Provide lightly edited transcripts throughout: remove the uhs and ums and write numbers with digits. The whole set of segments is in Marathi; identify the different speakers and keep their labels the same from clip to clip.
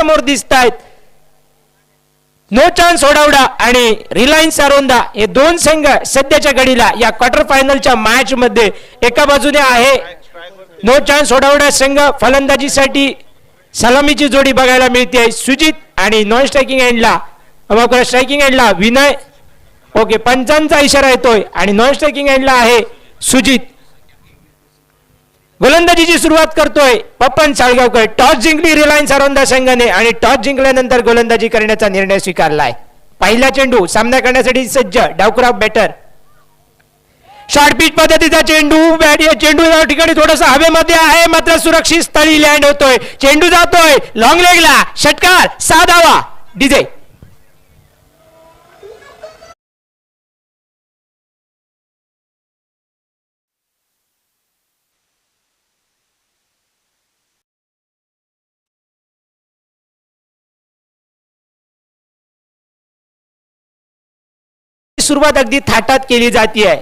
Speaker 1: समोर दिसत आहेत. नो चान्स ओढावडा आणि रिलायन्स सारोंदा हे दोन संघ सध्याच्या घडीला या क्वार्टर फायनलच्या मॅच मध्ये एका बाजूने आहे. नो चान्स ओढावडा संघ फलंदाजीसाठी सलामीची जोडी बघायला मिळते. सुजित आणि नॉन स्ट्रायकिंग एंडला स्ट्रायकिंग एंडला विनय. ओके, पंचांचा इशारा येतोय आणि नॉन स्ट्रायकिंग एंडला आहे सुजित. गोलंदाजीची सुरुवात करतोय पप्पन साळगावकर. टॉस जिंकली रिलायन्स सारोंदा संघाने आणि टॉस जिंकल्यानंतर गोलंदाजी करण्याचा निर्णय स्वीकारलाय. पहिला चेंडू सामना करण्यासाठी सज्ज डावखुरा बॅटर. शॉर्ट पिच पद्धतीचा चेंडू. बॅट या चेंडू या ठिकाणी थोडासा हवेमध्ये आहे मात्र सुरक्षित स्थळी लँड होतोय. चेंडू जातोय लॉंग लेगला. षटकार 6 धावा. डीजे सुरुवात अगदी थाटात केली जाते.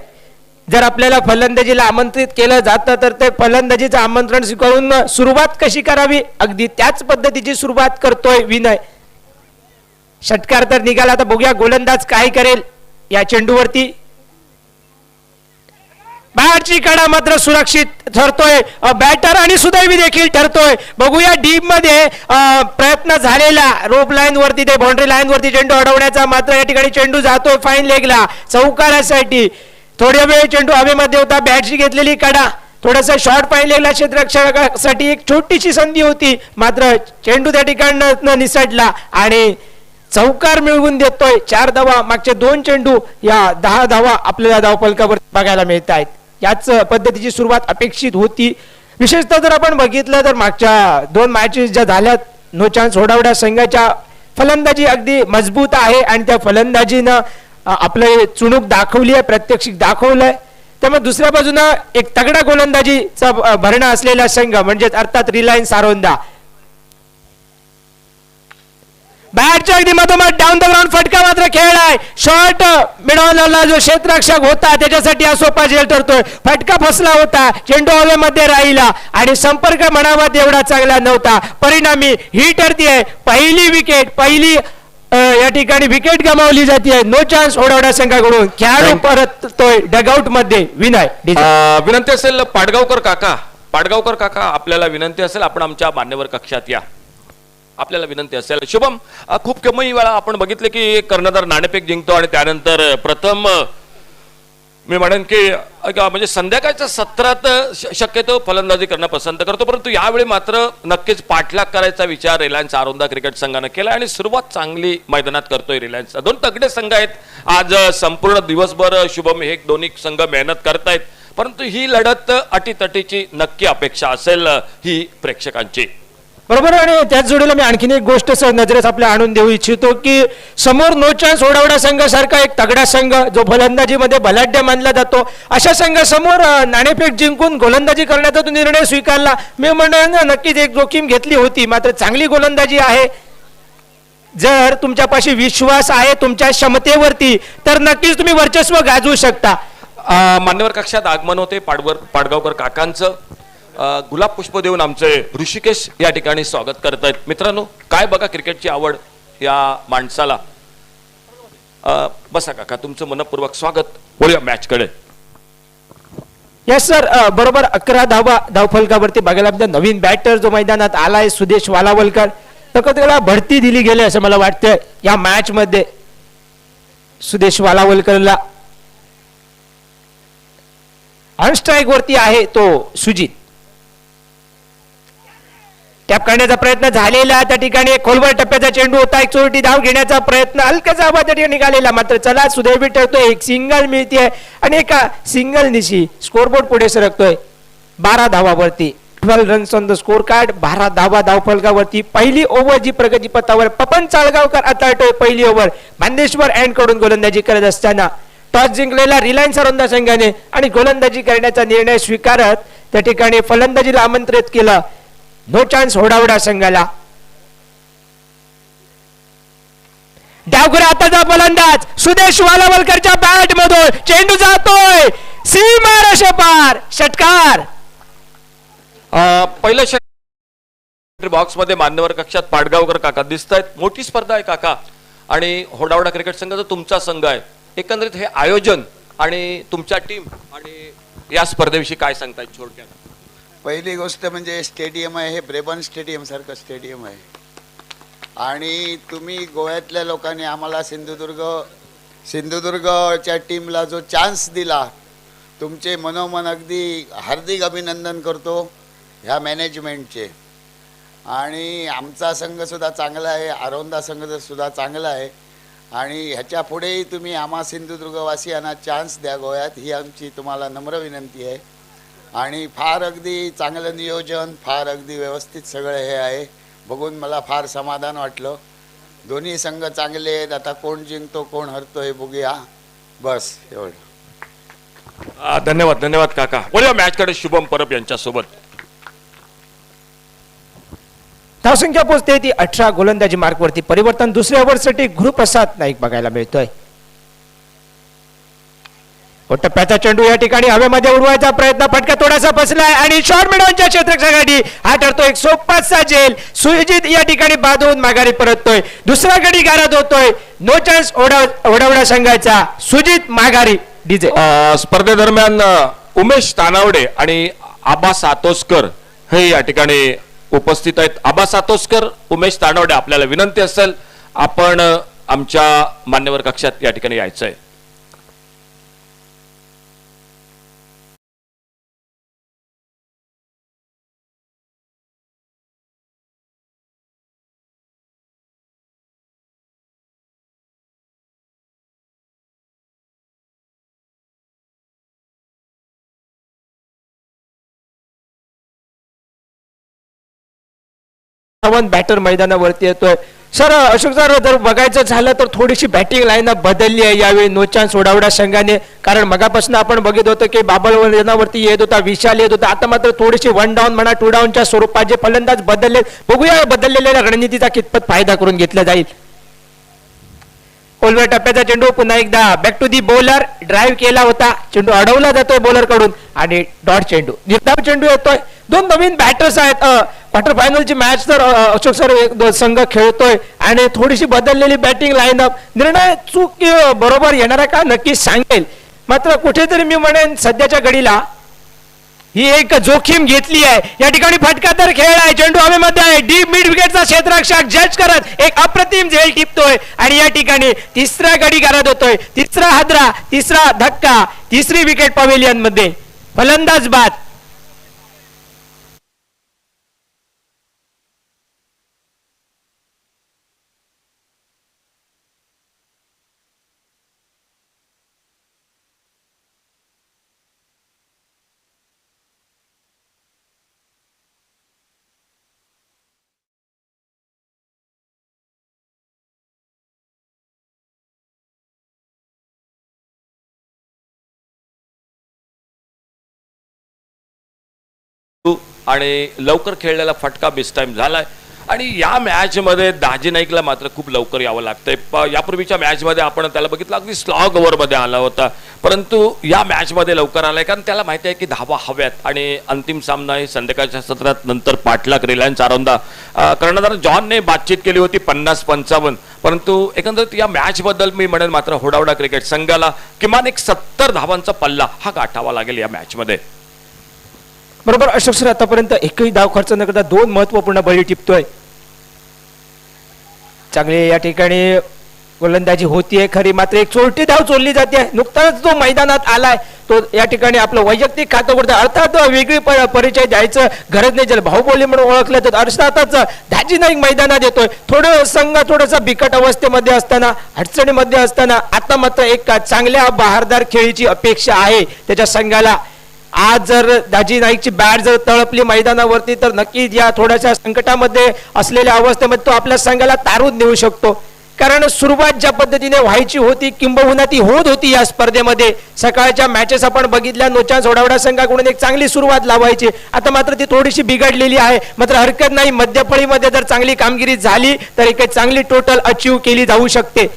Speaker 1: जर आपल्याला फलंदाजीला आमंत्रित केलं जातं तर ते फलंदाजीचं आमंत्रण स्वीकारून सुरुवात कशी करावी अगदी त्याच पद्धतीची सुरुवात करतोय विनय. षटकार तर निघाला. आता बघूया गोलंदाज काय करेल या चेंडूवरती. बॅटची कडा मात्र सुरक्षित ठरतोय. बॅटर आणि सुदैवी देखील ठरतोय. बघूया डीप मध्ये प्रयत्न झालेला रोप लाईन वरती ते बाउंड्री लाईन वरती चेंडू अडवण्याचा मात्र या ठिकाणी चेंडू जातोय फाईन लेगला चौकारासाठी. थोड्या वेळ चेंडू हवेमध्ये होता. बॅटची घेतलेली कडा थोडासा शॉर्ट फाईन लेगला क्षेत्ररक्षकासाठी एक छोटीशी संधी होती मात्र चेंडू त्या ठिकाणी निसटला आणि चौकार मिळवून देतोय. 4 धावा. मागचे 2 चेंडू या 10 धावा आपल्याला धावफलकावर बघायला मिळत आहेत. याच पद्धतीची सुरुवात अपेक्षित होती. विशेषतः जर आपण बघितलं तर मागच्या 2 मॅचेस ज्या झाल्यात नो चान्स ओढावडा संघाच्या फलंदाजी अगदी मजबूत आहे आणि त्या फलंदाजीनं आपले चुणूक दाखवली आहे, प्रात्यक्षिक दाखवलंय. त्यामुळे दुसऱ्या बाजूनं एक तगडा गोलंदाजीचा भरणा असलेला संघ म्हणजेच अर्थात रिलायन्स सारोंदा. बॅटच्या अगदी मधोमध डाऊन द ग्राउंड फटका मात्र खेळलाय. शॉर्ट मिळवलेला जो क्षेत्ररक्षक होता त्याच्यासाठी हा सोपा झेल ठरतोय. फटका फसला होता. चेंडू हवेमध्ये राहिला आणि संपर्क म्हणावा तेवढा चांगला नव्हता. परिणामी ही ठरतीये पहिली विकेट. पहिली या ठिकाणी विकेट गमावली जाते. नो चान्स ओढावडा संघाकडून. खेळाडू परततोय डगआउट मध्ये. विनय
Speaker 2: विनंती असेल पाडगावकर काका आपल्याला विनंती असेल आपण आमच्या मान्यवर कक्षात या. आपल्याला विनंती असेल. शुभम, खूप कमी वेळा आपण बघितले की कर्णधार नाणेफेक जिंकतो आणि त्यानंतर प्रथम मी म्हणेन की म्हणजे संध्याकाळच्या सत्रात शक्यतो फलंदाजी करणं पसंत करतो परंतु यावेळी मात्र नक्कीच पाठलाग करायचा विचार रिलायन्स सारोंदा क्रिकेट संघानं केला आणि सुरुवात चांगली मैदानात करतोय रिलायन्स. 2 तगडे संघ आहेत. आज संपूर्ण दिवसभर शुभम हे दोन्ही संघ मेहनत करतायत परंतु ही लढत अटीतटीची नक्की अपेक्षा असेल ही प्रेक्षकांची.
Speaker 1: बरोबर. आणि त्याच जोडीला मी आणखीन एक गोष्ट नजरेस आपल्या आणून देऊ इच्छितो की समोर नो चान्स ओढावडा संघ सारखा एक तगडा संघ जो फलंदाजीमध्ये बलाढ्य मानला जातो अशा संघासमोर नाणेफेक जिंकून गोलंदाजी करण्याचा तो निर्णय स्वीकारला. मी म्हणेन नक्कीच एक जोखीम घेतली होती मात्र चांगली गोलंदाजी आहे. जर तुमच्यापाशी विश्वास आहे तुमच्या क्षमतेवरती तर नक्कीच तुम्ही वर्चस्व गाजवू शकता.
Speaker 2: मान्यवर कक्षात आगमन होते पाडगावकर काकांचं. गुलाब पुष्प देऊन आमचे ऋषिकेश या ठिकाणी स्वागत करतायत. मित्रांनो, काय बघा क्रिकेटची आवड या माणसाला. बसा काका, तुमचं मनपूर्वक स्वागत. बोलूया मॅच कडे.
Speaker 1: Yes sir. बरोबर 11 धावा धावफलकावरती बघायला नवीन बॅटर जो मैदानात आलाय सुदेश वालावलकर तर त्याला बढती दिली गेली असं मला वाटतंय या मॅच मध्ये. सुदेश वालावलकरला ऑन स्ट्राईक वरती आहे तो सुजित. टॅप करण्याचा प्रयत्न झालेला त्या ठिकाणी खोलवर टप्प्याचा चेंडू होता. एक चोरटी धाव घेण्याचा प्रयत्न हलकाचा आवाज त्या ठिकाणी निघालेला मात्र चला सुदैवी ठरतोय. एक सिंगल मिळते आणि एका सिंगल निशी स्कोरबोर्ड पुढे सरकतोय 12 धावावरती. 12 runs on the score card. 12 धावा धावफलकावरती. पहिली ओव्हर जी प्रगती पथावर पपन चाळगावकर अताळतोय. पहिली ओव्हर मांदेश्वर अँड कडून गोलंदाजी करत असताना टॉस जिंकलेला रिलायन्स सारोंदा संघाने आणि गोलंदाजी करण्याचा निर्णय स्वीकारत त्या ठिकाणी फलंदाजीला आमंत्रित केलं नो चान्स ओढावडा संघाला. डावखुरा आताचा फलंदाज सुदेश वालावलकरच्या बॅट मधून चेंडू जातोय सीमारेषेपार. षटकार.
Speaker 2: पहिलं बॉक्स मध्ये मान्यवर कक्षात पाडगावकर काका दिसत आहेत. मोठी स्पर्धा आहे काका आणि होडावडा क्रिकेट संघ जो तुमचा संघ आहे, एकंदरीत हे आयोजन आणि तुमच्या टीम आणि या स्पर्धेविषयी काय सांगताय थोडक्यात?
Speaker 3: पहिली गोष्ट म्हणजे स्टेडियम आहे, हे ब्रेबन स्टेडियम सारखं स्टेडियम आहे आणि तुम्ही गोव्यातल्या लोकांनी आम्हाला सिंधुदुर्गच्या टीमला जो चान्स दिला, तुमचे मनोमन अगदी हार्दिक अभिनंदन करतो ह्या मॅनेजमेंटचे. आणि आमचा संघसुद्धा चांगला आहे, आरोंदा संघसुद्धा चांगला आहे आणि ह्याच्या पुढेही तुम्ही आम्हा सिंधुदुर्गवासियांना चान्स द्या गोव्यात, ही आमची तुम्हाला नम्र विनंती आहे. आणि फार अगदी चांगलं नियोजन, फार अगदी व्यवस्थित सगळं हे आहे, बघून मला फार समाधान वाटलं. दोन्ही संघ चांगले आहेत, आता कोण जिंकतो कोण हरतो हे बघूया, बस एवढं.
Speaker 2: धन्यवाद धन्यवाद काका. बोलूया मॅचकडे शुभम परब यांच्यासोबत.
Speaker 1: धावसंख्या पोहोचते ती 18, गोलंदाजी मार्कवरती परिवर्तन. दुसऱ्या ओव्हरसाठी गुरुप्रसाद नाईक बघायला मिळतोय. टप्प्याचा चेंडू या ठिकाणी हवेमध्ये उडवायचा प्रयत्न, फटका थोडासा बसलाय आणि शॉर्ट मिडॉनच्या क्षेत्ररक्षकासाठी हा ठरतो एक सोपाचा झेल. सुजित या ठिकाणी बाधून माघारी परततोय. दुसरा गडी गारद होतोय. नो चान्स ओढवडा संघाचा. सुजित माघारी डीजे.
Speaker 2: स्पर्धेदरम्यान उमेश तानावडे आणि आबा सातोसकर हे या ठिकाणी उपस्थित आहेत. आबा सातोसकर, उमेश तानावडे, आपल्याला विनंती असेल आपण आमच्या मान्यवर कक्षात या ठिकाणी यायचं आहे.
Speaker 1: बॅटर मैदानावरती येतोय. सर अशोक सर, जर बघायचं झालं तर थोडीशी बॅटिंग लाईनअप बदलली आहे यावेळी नो चान्स ओढावडा संघाने. कारण मगापासून आपण बघत होतो की बाबल मैदानावरती येत होता, विशाल येत होता. आता मात्र थोडीशी 1 डाऊन म्हणा 2 डाऊनच्या स्वरूपात जे फलंदाज बदलले, बघूया बदललेल्या रणनीतीचा कितपत फायदा करून घेतला जाईल. ओलव्या टप्प्याचा चेंडू पुन्हा एकदा back to the bowler. Drive केला होता, चेंडू अडवला जातोय बॉलर कडून आणि डॉट चेंडू, निर्धाव चेंडू येतोय. दोन नवीन बॅटर्स आहेत. क्वार्टर फायनलची मॅच तर अशोक सर संघ खेळतोय आणि थोडीशी बदललेली बॅटिंग लाईनअप. निर्णय चूक बरोबर येणार का नक्कीच सांगेल, मात्र कुठेतरी मी म्हणेन सध्याच्या घडीला ही एक जोखीम घेतली आहे. या ठिकाणी फटकादार खेळ आहे, चेंडू हवेमध्ये आहे. डीप मिड विकेटचा क्षेत्ररक्षक जज करत एक अप्रतिम झेल टिपतोय आणि या ठिकाणी तिसरा गडी गारद होतोय. तिसरा हादरा, तिसरा धक्का, तिसरी विकेट पवेलियन मध्ये. फलंदाज बाद.
Speaker 2: आणि लवकर खेळलेला फटका बेस्ट टाइम झालाय आणि या मॅच मध्ये दाजी नाईकला मात्र खूप लवकर यावं लागतंय. यापूर्वीच्या मॅच मध्ये आपण त्याला बघितलं अगदी स्लॉग ओव्हर मध्ये आला होता, परंतु या मॅच मध्ये लवकर आलाय कारण त्याला माहिती आहे की धावा हव्यात आणि अंतिम सामना हे संध्याकाळच्या सत्रात नंतर पाठलाग रिलायन्स आरोंदा कर्णधार जॉनने बातचीत केली होती 50-55, परंतु एकंदरीत या मॅच बद्दल मी म्हणेन मात्र होडावडा क्रिकेट संघाला किमान एक 70 धावांचा पल्ला हा गाठावा लागेल या मॅच मध्ये.
Speaker 1: बरोबर अशोक सर, आतापर्यंत एकही धाव खर्च न करता 2 महत्वपूर्ण बळी टिपतोय. चांगली या ठिकाणी गोलंदाजी होतीये खरी, मात्र एक चोरटी धाव चोरली जाते. नुकताच जो मैदानात आलाय तो या ठिकाणी आपलं वैयक्तिक खातं करतो. अर्थात वेगळी परिचय द्यायचं गरज नाही, ज्याला भाऊबोली म्हणून ओळखलं तर अर्थातच दाजी नाईक मैदानात येतोय. थोडं संघ थोडासा बिकट अवस्थेमध्ये असताना, अडचणीमध्ये असताना आता मात्र एक चांगल्या बहारदार खेळीची अपेक्षा आहे त्याच्या संघाला. आज जर दाजी नाईकची बॅट जर तळपली मैदानावरती तर नक्कीच या थोड्याशा संकटामध्ये असलेल्या अवस्थेमध्ये तो आपल्या संघाला तारून नेऊ शकतो. कारण सुरुवात ज्या पद्धतीने व्हायची होती किंबहुना ती होत होती या स्पर्धेमध्ये. सकाळच्या मॅचेस आपण बघितल्या, नो चान्स ओढावडा संघाकडून एक चांगली सुरुवात लावायची, आता मात्र ती थोडीशी बिघडलेली आहे. मात्र हरकत नाही, मध्यफळीमध्ये जर चांगली कामगिरी झाली तर एक चांगली टोटल अचीव केली जाऊ शकते.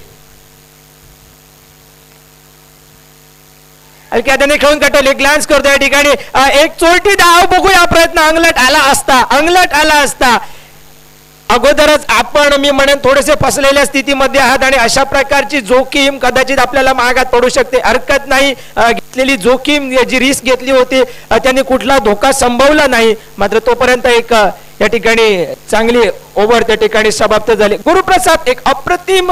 Speaker 1: त्याने खेळून काढले, ग्लॅन्स करतो या ठिकाणी एक चोरटी धाव. बघूया प्रयत्न अंगलट आला असता अगोदरच आपण मी म्हणेन थोडेसे फसलेल्या स्थितीमध्ये आहात आणि अशा प्रकारची जोखीम कदाचित आपल्याला महागात पडू शकते. हरकत नाही, घेतलेली जोखीम जी रिस्क घेतली होती त्यांनी कुठला धोका संभवला नाही. मात्र तोपर्यंत एक या ठिकाणी चांगली ओव्हर त्या ठिकाणी समाप्त झाली. गुरुप्रसाद एक अप्रतिम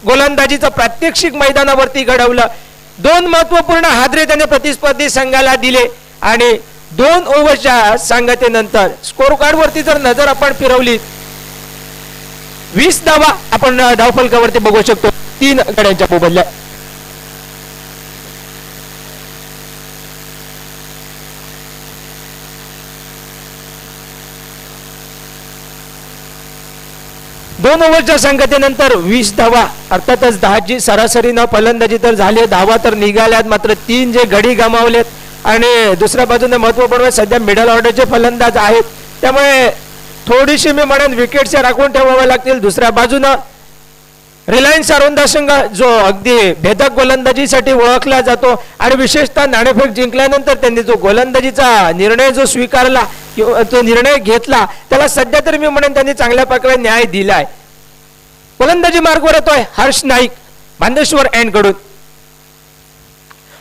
Speaker 1: गोलंदाजीचं प्रात्यक्षिक मैदानावरती घडवलं. 2 महत्वपूर्ण हादरे त्याने प्रतिस्पर्धी संघाला दिले आणि 2 ओव्हरच्या सांगतेनंतर स्कोर कार्ड वरती जर नजर आपण फिरवली 20 धावा आपण धावफलकावरती बघू शकतो 3 गड्यांच्या मोबदल्या. दोन ओव्हरच्या संगतीनंतर 20 धावा अर्थातच 10ची सरासरीनं फलंदाजी तर झाली, धावा तर निघाल्यात. मात्र 3 जे गडी गमावलेत आणि दुसऱ्या बाजूने महत्वपूर्ण सध्या मिडल ऑर्डरचे फलंदाज आहेत, त्यामुळे थोडीशी मी म्हणेन विकेट्स राखून ठेवाव्या लागतील. दुसऱ्या बाजूनं रिलायन्स अरोंदा संघ जो अगदी भेदक गोलंदाजीसाठी ओळखला जातो आणि विशेषतः नाणेफेक जिंकल्यानंतर त्यांनी जो गोलंदाजीचा निर्णय जो स्वीकारला किंवा तो निर्णय घेतला त्याला सध्या तरी मी म्हणेन त्यांनी चांगल्या प्रकारे न्याय दिलाय. गोलंदाजी मार्गवर येतोय हर्ष नाईक बांदेश्वर एंड कडून.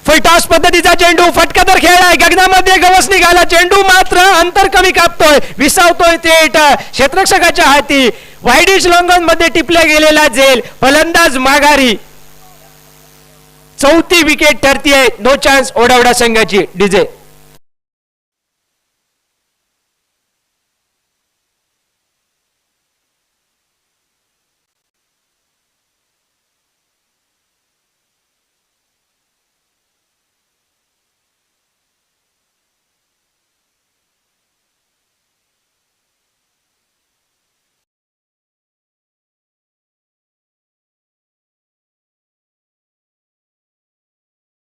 Speaker 1: फलटॉस पद्धतीचा चेंडू फटकादार खेळलाय, गगनामध्ये गवस निघाला, चेंडू मात्र अंतर कमी कापतोय, विसावतोय थेट क्षेत्ररक्षकाच्या हाती. वाईडिश लॉंगॉन मध्ये टिपल्या गेलेला झेल, फलंदाज माघारी. 4थी विकेट ठरतीये नो चान्स ओढावडा संघाची. डीजे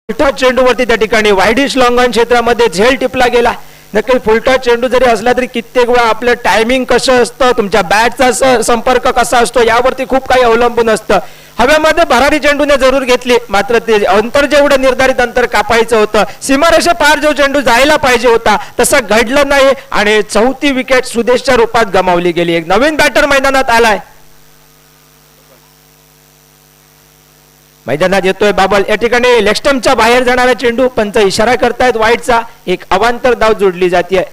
Speaker 1: फुलटॉस चेंडूवरती त्या ठिकाणी वाईडिश लॉंगॉन क्षेत्रामध्ये झेल टिपला गेला. नक्की फुलटॉस चेंडू जरी असला तरी कित्येक वेळा आपलं टायमिंग कसं असतं, तुमच्या बॅटचा संपर्क कसा असतो यावरती खूप काही अवलंबून असतं. हवेमध्ये भरारी चेंडूने जरूर घेतली, मात्र ते अंतर जेवढं निर्धारित अंतर कापायचं होतं, सीमारेषे पार जो चेंडू जायला पाहिजे होता तसं घडलं नाही आणि 4थी विकेट सुदेशच्या रूपात गमावली गेली. एक नवीन बॅटर मैदानात आलाय, मैदानात येतोय बाबल. या ठिकाणी लेगस्टंपच्या बाहेर जाणारा चेंडू, पंच इशारा करतायत वाईटचा. एक अवांतर धाव जोडली जाते.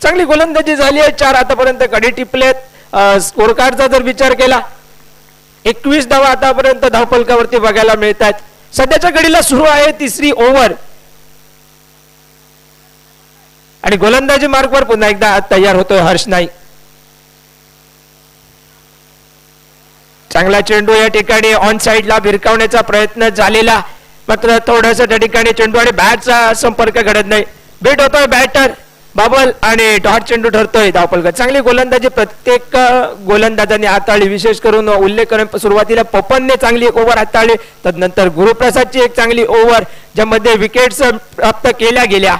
Speaker 1: चांगली गोलंदाजी झाली आहे, 4 आतापर्यंत गडी टिपलेत. स्कोर कार्डचा जर विचार केला 21 धावा आतापर्यंत धावफलकावरती बघायला मिळत आहेत. सध्याच्या घडीला सुरू आहे 3री ओव्हर आणि गोलंदाजी मार्गवर पुन्हा एकदा तयार होतोय हर्ष नाईक. चांगला चेंडू या ठिकाणी ऑन साइडला भिरकावण्याचा प्रयत्न झालेला, मात्र थोडंसं त्या ठिकाणी चेंडू आणि बॅटचा संपर्क घडत नाही. भेट होतोय बॅटर बाबल आणि डॉट चेंडू ठरतोय धावफलकात. चांगली गोलंदाजी प्रत्येक गोलंदाजाने हाताळली, विशेष करून उल्लेख करून सुरुवातीला पपनने चांगली एक ओव्हर हाताळली, तदनंतर गुरुप्रसादची एक चांगली ओव्हर ज्यामध्ये विकेट्स प्राप्त केल्या गेल्या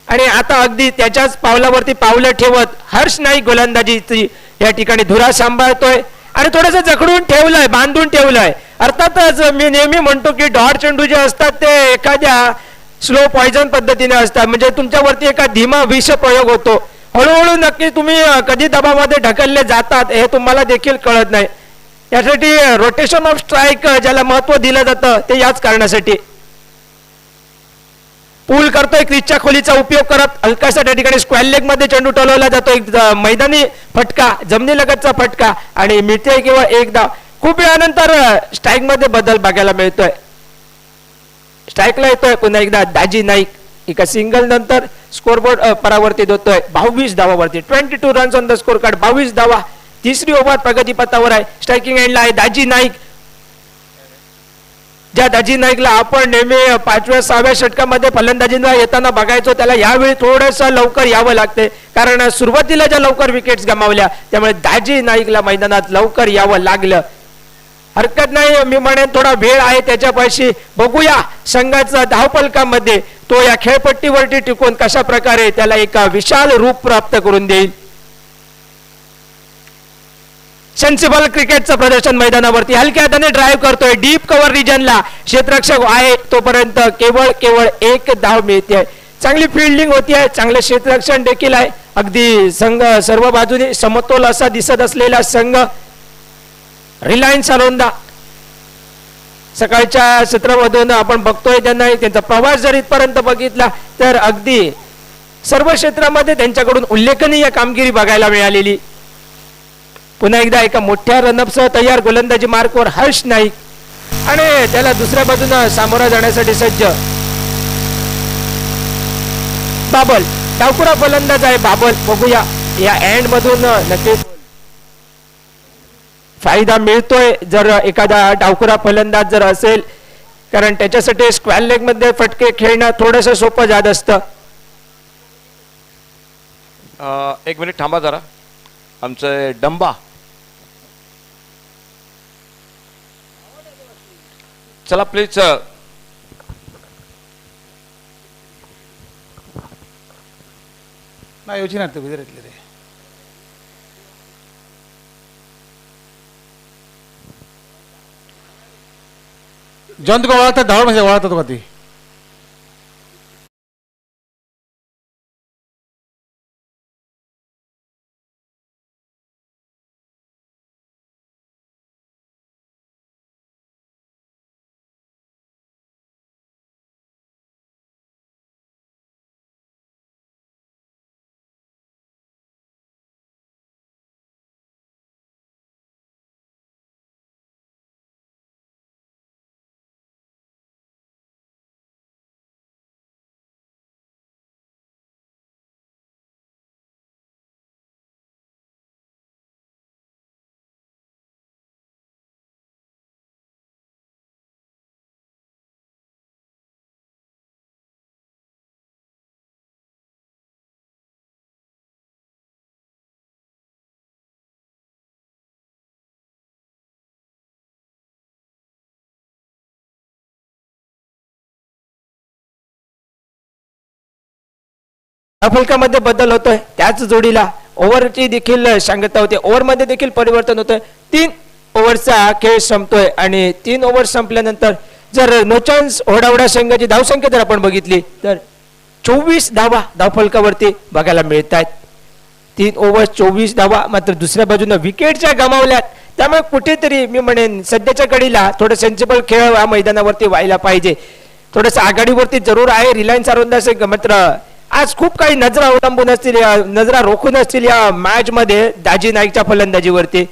Speaker 1: आणि आता अगदी त्याच्याच पावलावरती पावलं ठेवत हर्ष नाईक गोलंदाजीची या ठिकाणी धुरा सांभाळतोय आणि थोडंसं जखडून ठेवलंय, बांधून ठेवलंय. अर्थातच मी नेहमी म्हणतो की डॉट चेंडू जे असतात ते एखाद्या स्लो पॉइझन पद्धतीने असतात, म्हणजे तुमच्यावरती एका धीमा विष प्रयोग होतो. हळूहळू नक्की तुम्ही कधी दबावामध्ये ढकलले जातात हे तुम्हाला देखील कळत नाही. यासाठी रोटेशन ऑफ स्ट्राईक ज्याला महत्व दिलं जातं ते याच कारणासाठी. पूल करतोय, क्रिजच्या खोलीचा उपयोग करत हलकासा त्या ठिकाणी स्क्वेअर लेग मध्ये चेंडू टोलवला जातो. एक मैदानी फटका, जमिनी लगतचा फटका आणि मिळते किंवा एक धाव. खूप वेळानंतर स्ट्राईक मध्ये बदल बघायला मिळतोय. स्ट्राईकला येतोय पुन्हा एकदा दाजी नाईक. एका सिंगल नंतर स्कोरबोर्ड परावर्तित होतोय 22 धावावरती. 22 runs on the score card, 22 धावा. 3री ओव्हर प्रगतीपथावर आहे. स्ट्रायकिंग एंडला आहे दाजी नाईक. ज्या दाजी नाईकला आपण नेहमी 5व्या 6व्या षटकामध्ये फलंदाजीला येताना बघायचो, त्याला यावेळी थोडंसं लवकर यावं लागते, कारण सुरुवातीला ज्या लवकर विकेट्स गमावल्या त्यामुळे दाजी नाईकला मैदानात लवकर यावं लागलं. हरकत नाही, मी म्हणेन थोडा वेळ आहे त्याच्यापाशी. बघूया संघाचा धावफलकामध्ये तो या खेळपट्टीवरती टिकून कशा प्रकारे त्याला एक विशाल रूप प्राप्त करून देईल. सेन्सिबल क्रिकेटचं प्रदर्शन मैदानावरती. हलक्या हाताने ड्राईव्ह करतोय डीप कव्हर रिजनला, क्षेत्ररक्षक आहे तोपर्यंत केवळ एक धाव मिळते. चांगली फिल्डिंग होती आहे, चांगलं क्षेत्ररक्षण देखील आहे. अगदी संघ सर्व बाजूने समतोल असा दिसत असलेला संघ रिलायन्स अरोंदा सकाळच्या सत्रामधून आपण बघतोय त्यांचा प्रवास जर इथपर्यंत बघितला तर अगदी सर्व क्षेत्रामध्ये त्यांच्याकडून उल्लेखनीय कामगिरी बघायला मिळालेली. पुन्हा एकदा एका मोठ्या रनअपसह तयार गोलंदाजी मार्कवर हर्ष नाईक आणि त्याला दुसऱ्या बाजूने सामोरा जाण्यासाठी सज्ज बाबल. डावखुरा फलंदाज आहे बाबल. बघूया या एंड मधून नक्कीच फायदा मिळतोय जर एखादा डावखुरा फलंदाज जर असेल, कारण त्याच्यासाठी स्क्वेअर लेग मध्ये फटके खेळणं थोडंसं सोपं जात असतं.
Speaker 2: एक मिनिट थांबा जरा. आमचं डंबा चला प्लीज.
Speaker 4: ನಾ ಯೋಚನೆ ಆಗ್ತದೆ ಗುಜರಾತ್ಲಿ ರೀ. ಜಂತುಗ ಒಳಗ್ತದೆ ಧಾವಳ ಭಾಷೆ ಒಳಗ್ತದೆ ಗೊತ್ತಿ.
Speaker 1: फलकामध्ये बदल होतोय. त्याच जोडीला ओव्हरची देखील सांगता होते. ओव्हरमध्ये देखील परिवर्तन होतंय. 3 ओव्हरचा खेळ संपतोय आणि 3 ओव्हर संपल्यानंतर जर नो चान्स ओढावडा संघाची धावसंख्या जर आपण बघितली तर 24 धावा धावफलकावरती बघायला मिळत आहेत. 3 ओव्हर 24 धावा. मात्र दुसऱ्या बाजूने विकेटच्या गमावल्यात. त्यामुळे कुठेतरी मी म्हणेन सध्याच्या घडीला थोडं सेन्सिबल खेळ या मैदानावरती व्हायला पाहिजे. थोडंसं आघाडीवरती जरूर आहे रिलायन्स अरोंदा संघ. मात्र आज खूप काही नजरा अवलंबून असतील, नजरा रोखून असतील या मॅच मध्ये दाजी नाईकच्या फलंदाजीवरती.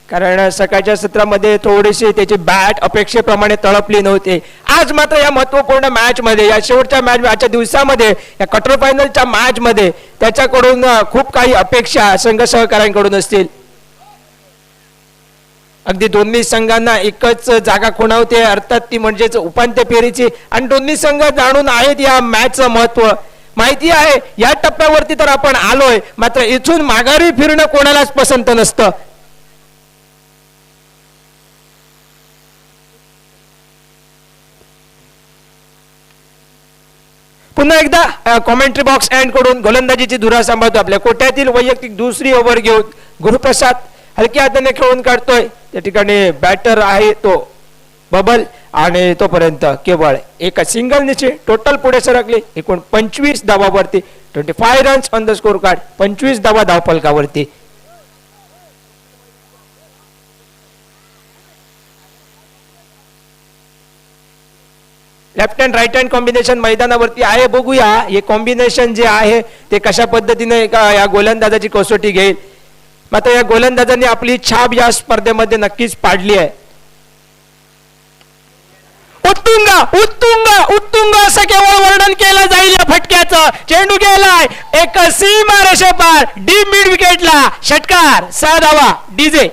Speaker 1: कारण सकाळच्या सत्रामध्ये थोडीशी त्याची बॅट अपेक्षेप्रमाणे तळपली नव्हती. आज मात्र या महत्वपूर्ण मॅच मध्ये, या शेवटच्या मॅच आजच्या दिवसामध्ये, या क्वार्टर फायनलच्या मॅच मध्ये त्याच्याकडून खूप काही अपेक्षा संघ सहकाऱ्यांकडून असतील. अगदी दोन्ही संघांना एकच जागा खुणावते, अर्थात ती म्हणजेच उपांत्य फेरीची. आणि दोन्ही संघ जाणून आहेत या मॅचचं महत्व. माहिती आहे या टप्प्यावरती तर आपण आलोय, मात्र इथून माघारी फिरणं कोणालाच पसंत नसतं. पुन्हा एकदा कॉमेंट्री बॉक्स एंड कडून गोलंदाजीची धुरा सांभाळतो. आपल्या कोट्यातील वैयक्तिक दुसरी ओव्हर घेऊन गुरुप्रसाद हलक्या हाताने खेळून काढतोय. त्या ठिकाणी बॅटर आहे तो बबल आणि तोपर्यंत केवळ एका सिंगलने टोटल पुढे सरकले. एकूण 25 धावावरती 25 runs on the score card. 25 धावा धावफलकावरती. Left hand right hand combination मैदानावरती आहे. बघूया हे कॉम्बिनेशन जे आहे ते कशा पद्धतीने या गोलंदाजाची कसोटी घेईल. मात्र या गोलंदाजांनी आपली छाप या स्पर्धेमध्ये नक्कीच पाडली आहे. उत्तुंग उत्तुंग उत्तुंग असं केवळ वर्णन केलं जाईल या फटक्याचं. चेंडू गेलाय एक सीमा रेषेपार डीप मिड विकेटला. षटकार 6 धावा. डीजे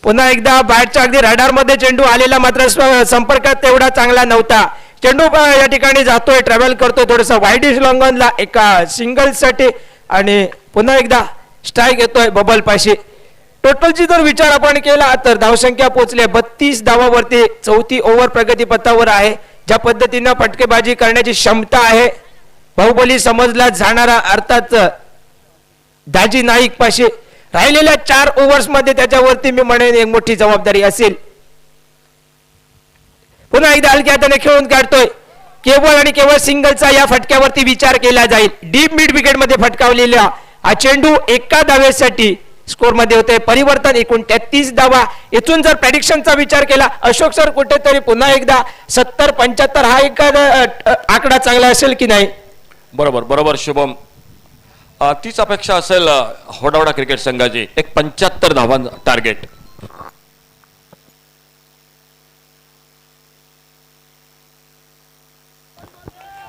Speaker 1: पुन्हा एकदा बॅटच्या अगदी रडार मध्ये चेंडू आलेला, मात्र संपर्कात तेवढा चांगला नव्हता. चेंडू या ठिकाणी जातोय, ट्रॅव्हल करतोय थोडस वाईडिश लॉंगॉनला एका सिंगल साठी आणि पुन्हा एकदा स्ट्राइक येतोय बबल पाशी. टोटलची जर विचार आपण केला तर धावसंख्या पोहोचली 32 धावावरती. चौथी ओव्हर प्रगती पथावर आहे. ज्या पद्धतीनं फटकेबाजी करण्याची क्षमता आहे, बाहुबली समजला जाणारा अर्थात दाजी नाईक पाशी राहिलेल्या 4 ओव्हर्स मध्ये त्याच्यावरती मी म्हणेन एक मोठी जबाबदारी असेल. पुन्हा एकदा हलक्या हाताने खेळून काढतोय. केवळ आणि केवळ सिंगलचा या फटक्यावरती विचार केला जाईल. डीप मिड विकेट मध्ये फटकावलेला हा चेंडू एका धावेसाठी स्कोर मध्ये होते परिवर्तन. एकूण 33 धावा. इथून जर प्रेडिक्शनचा विचार केला अशोक सर कुठेतरी पुन्हा एकदा 70-75 हा एक आकडा चांगला असेल की नाही?
Speaker 2: बरोबर बरोबर शुभम, तीच अपेक्षा असेल होडावडा क्रिकेट संघाची. एक 75 धावा टार्गेट.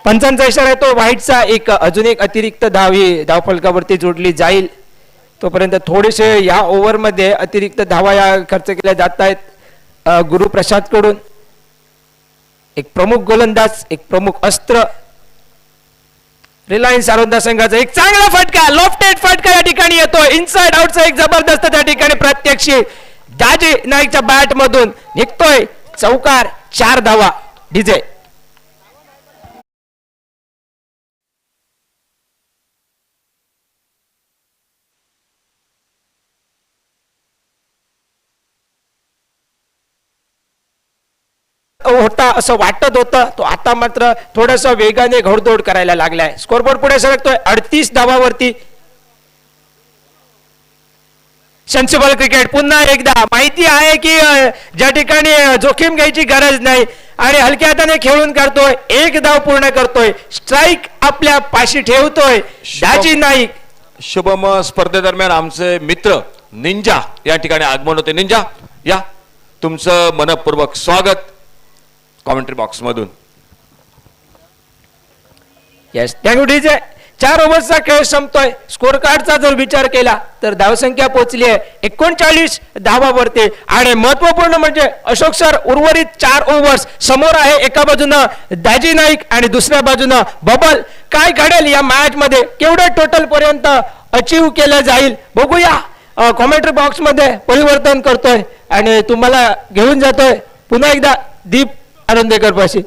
Speaker 1: पंचांचा इशारा आहे तो व्हाईटचा. अजून एक अतिरिक्त धावी धावफलकावरती जोडली जाईल. तोपर्यंत थोडेसे या ओव्हर मध्ये अतिरिक्त धावा या खर्च केल्या जात आहेत गुरुप्रसाद कडून. एक प्रमुख गोलंदाज, एक प्रमुख अस्त्र रिलायन्स आरोंदा संघाचा. एक चांगला फटका, लॉफ्टेड फटका या ठिकाणी येतो. इनसाइड आउटचा एक जबरदस्त त्या ठिकाणी प्रत्यक्षी दाजी नाईकच्या बॅट मधून निघतोय. चौकार, 4 धावा. डीजे होता असं वाटत होतं, तो आता मात्र थोडस वेगाने घोडदौड करायला लागलाय. स्कोरबोर्ड पुढे सरकतोय 38 धावावरती. सेन्सिबल क्रिकेट पुन्हा एकदा. माहिती आहे की ज्या ठिकाणी जोखीम घ्यायची गरज नाही आणि हलक्या हाताने खेळून करतोय. 1 धाव पूर्ण करतोय. स्ट्राईक आपल्या पाशी ठेवतोय दाजी नाईक.
Speaker 2: शुभम, स्पर्धेदरम्यान आमचे मित्र निंजा या ठिकाणी आगमन होते. निंजा या, तुमचं मनपूर्वक स्वागत कॉमेंट्री बॉक्स मधून.
Speaker 1: Yes, thank you DJ. 4 ओव्हर्सचा खेळ संपतोय. स्कोर कार्डचा जर विचार केला तर धावसंख्या पोहोचली आहे 39 धावावरती. आणि महत्वपूर्ण म्हणजे अशोक सर उर्वरित 4 ओव्हर्स समोर आहे. एका बाजूनं दाजी नाईक आणि दुसऱ्या बाजूनं बबल. काय घडेल या मॅच मध्ये, केवढं टोटल पर्यंत अचीव केलं जाईल बघूया. कॉमेंट्री बॉक्स मध्ये परिवर्तन करतोय आणि तुम्हाला घेऊन जातोय पुन्हा एकदा दीप आनंदेकर पाशी.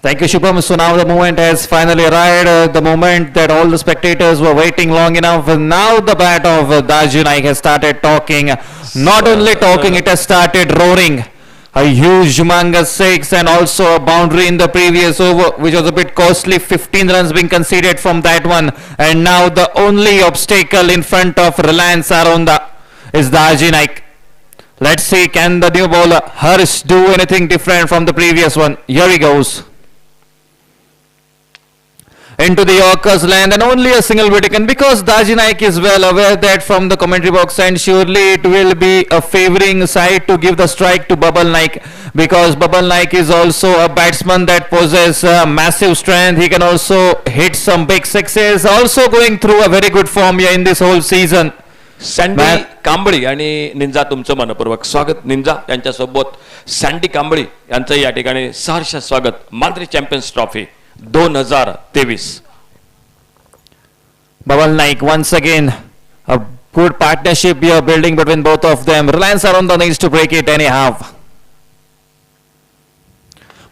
Speaker 5: Thank you, Shubham. So now the moment has finally arrived, the moment that all the spectators were waiting long enough. Now the bat of Daji Naik has started talking. Not only talking, it has started roaring. A huge humongous 6 and also a boundary in the previous over, which was a bit costly. 15 runs being conceded from that one. And now the only obstacle in front of Reliance Aronda is Daji Naik. Let's see, can the new bowler Harsh do anything different from the previous one? Here he goes. Into the Yorkers land and only a single bit taken, because Daji Naik is well aware that from the commentary box, and surely it will be a favoring side to give the strike to Babal Naik, because Babal Naik is also a batsman that possesses massive strength. He can also hit some big sixes, also going through a very good form here in this whole season.
Speaker 2: Sandy Kambli आणि निंजा, तुमचं मनपूर्वक स्वागत. निंजा यांच्यासोबत सँडी कांबळी यांचं या ठिकाणी सहर्ष स्वागत. मांद्री champions trophy 2023.
Speaker 5: Babal Naik once again, a good partnership here building between both of them. Reliance Aronda needs to break it anyhow.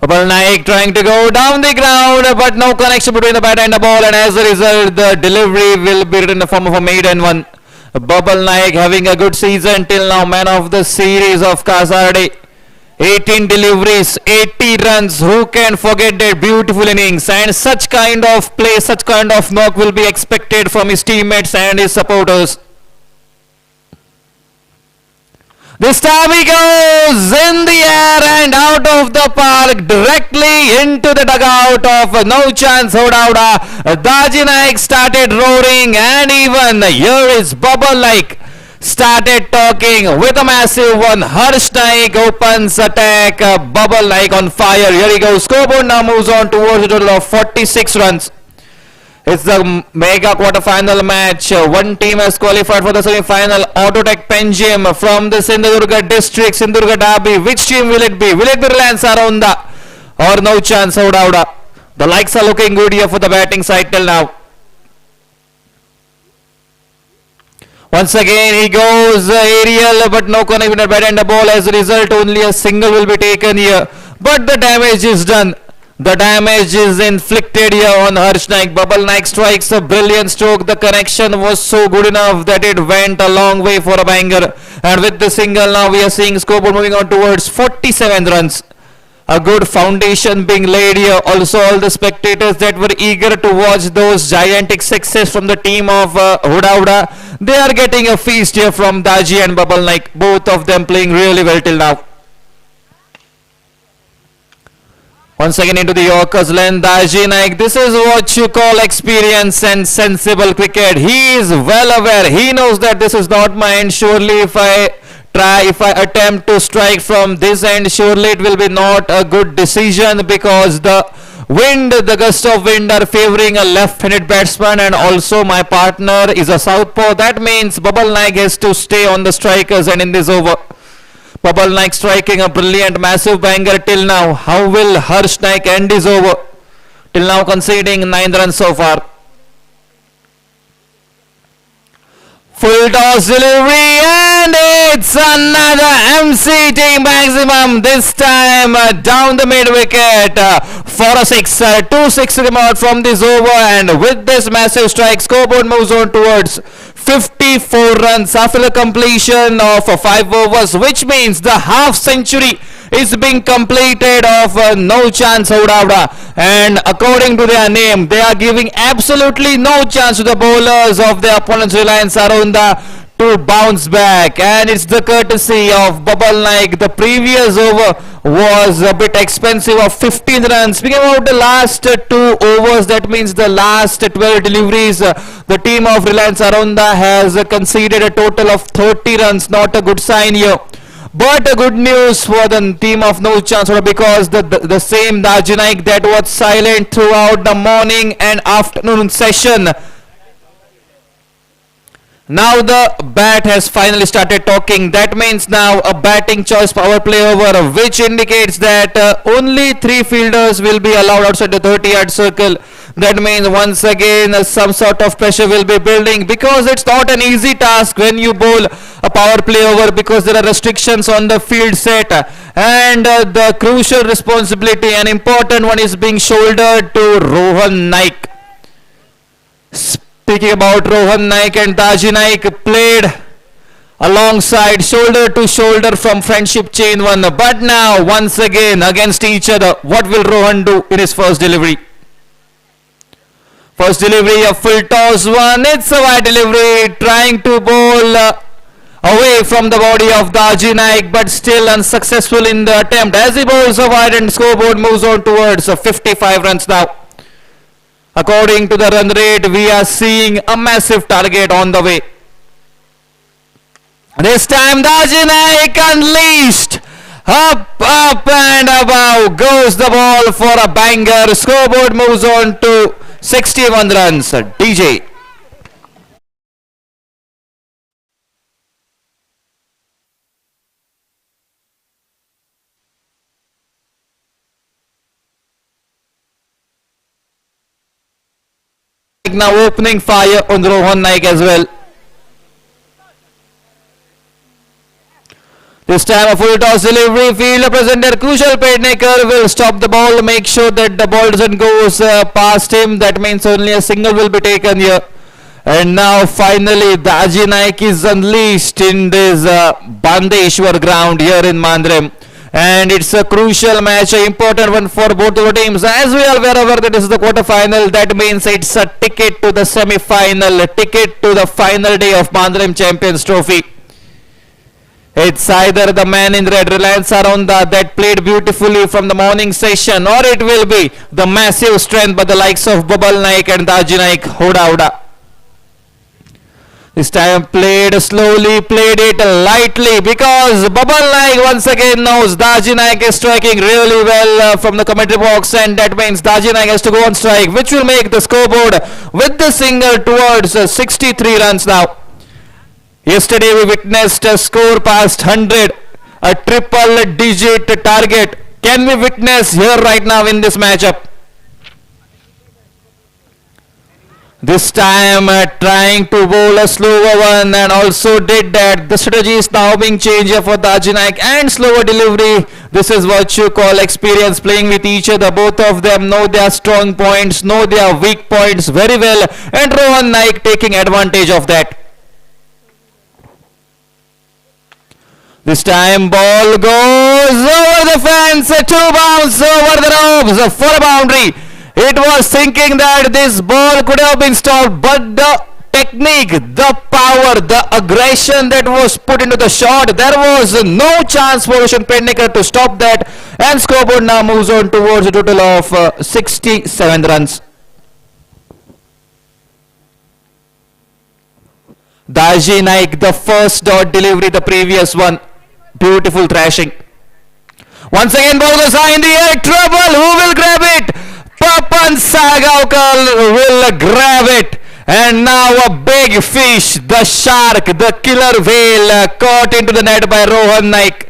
Speaker 5: Babal Naik trying to go down the ground, but no connection between the bat and the ball, and as a result the delivery will be in the form of a maiden one. Babal Naik having a good season till now, man of the series of Kasardi. 18 deliveries, 80 runs. Who can forget that beautiful innings? And such kind of play, such kind of knock will be expected from his teammates and his supporters. This time he goes in the air and out of the park directly into the dugout of No Chance Hodauda. Daji Naik started roaring, and even here is Bubble Naik started talking with a massive one. Harsh Naik opens attack. Bubble Naik on fire. Here he goes. Scoreboard now moves on towards a total of 46 runs. It's the mega quarter-final match. One team has qualified for the semi-final. Autotech Penjim from the Sindhudurga district, Sindhudurga Derby. Which team will it be? Will it be Reliance Aronda or No Chance Hodauda? The likes are looking good here for the batting side till now. Once again he goes aerial, but no connection at bat and the ball. As a result, only a single will be taken here. But the damage is done. The damage is inflicted here on Harsh Naik. Bubble Naik strikes a brilliant stroke. The connection was so good enough that it went a long way for a banger. And with the single, now we are seeing scoreboard moving on towards 47 runs. A good foundation being laid here. Also, all the spectators that were eager to watch those gigantic sixes from the team of Hodauda, they are getting a feast here from Daji and Bubble Naik. Both of them playing really well till now. Once again into the Yorkers lane, Daji Naik. This is what you call experience and sensible cricket. He is well aware. He knows that this is not mine. Surely if I attempt to strike from this end, surely it will be not a good decision, because the gust of wind are favoring a left-handed batsman, and also my partner is a southpaw. That means Bubble Naik has to stay on the strikers and in this over. Bubble Naik striking a brilliant massive banger till now. How will Harsh Naik end his over? Till now conceding 9 runs so far. Full toss delivery, and it's another MCT maximum. This time down the mid wicket for a 6. 2-6 remote from this over, and with this massive strike, scoreboard moves on towards 54 runs after the completion of 5 overs, which means the half century is being completed of No Chance Hodauda. And according to their name, they are giving absolutely no chance to the bowlers of their opponents Reliance Aronda to bounce back, and it's the courtesy of Bubble Naik. The previous over was a bit expensive of 15 runs. Speaking about the last 2 overs, that means the last 12 deliveries, the team of Reliance Aronda has conceded a total of 30 runs. Not a good sign here. But good news for the team of No Chance, because the same Daji Naik that was silent throughout the morning and afternoon session, now the bat has finally started talking. That means now a batting choice power play over, which indicates that only 3 fielders will be allowed outside the 30-yard circle. That means once again some sort of pressure will be building, because it's not an easy task when you bowl a power play over, because there are restrictions on the field set, and the crucial responsibility, an important one, is being shouldered to Rohan Naik. Speaking about Rohan Naik and Daji Naik, played alongside shoulder to shoulder from Friendship Chain 1, but now once again against each other. What will Rohan do in his first delivery? First delivery, a full toss one. It's a wide delivery, trying to bowl away from the body of Daji Naik, but still unsuccessful in the attempt, as he bowls a wide, and scoreboard moves on towards 55 runs now. According to the run rate, we are seeing a massive target on the way. This time Daji Naik unleashed. Up and above goes the ball for a banger. Scoreboard moves on to 61 runs. DJ. Now opening fire on Rohan Naik as well. This time a full toss delivery. Fielder presenter Kushal Pednekar will stop the ball, make sure that the ball doesn't go past him. That means only a single will be taken here. And now finally Daji Naik is unleashed in this Bandeshwar ground here in Mandrem. And it's a crucial match, an important one for both of the teams. As we are aware that this is the quarter-final, that means it's a ticket to the semi-final, a ticket to the final day of Mandrem Champions Trophy. It's either the man in red, Reliance Arunda, that played beautifully from the morning session, or it will be the massive strength by the likes of Babal Naik and Daji Naik, Hoda Hoda. This time played slowly, played it lightly, because Babal Naik once again knows Daji Naik is striking really well from the commentary box, and that means Daji Naik has to go on strike, which will make the scoreboard with the single towards 63 runs now. Yesterday we witnessed a score past 100, a triple digit target. Can we witness here right now in this matchup? This time trying to bowl a slower one, and also did that. The strategy is now being changed for Daji Naik, and slower delivery. This is what you call experience, playing with each other. Both of them know their strong points, know their weak points very well, and Rohan Naik taking advantage of that. This time ball goes over the fence, 2 bounce over the ropes for a boundary. It was thinking that this ball could have been stopped, but the technique, the power, the aggression that was put into the shot, there was no chance for Vishen Pednekar to stop that, and scoreboard now moves on towards a total of 67 runs. Daji Naik, the first dot delivery, the previous one. Beautiful thrashing. Once again, ball goes high in the air. Trouble. Who will grab it? Papan Sagaukar will grab it. And now a big fish, the shark, the killer whale, caught into the net by Rohan Naik.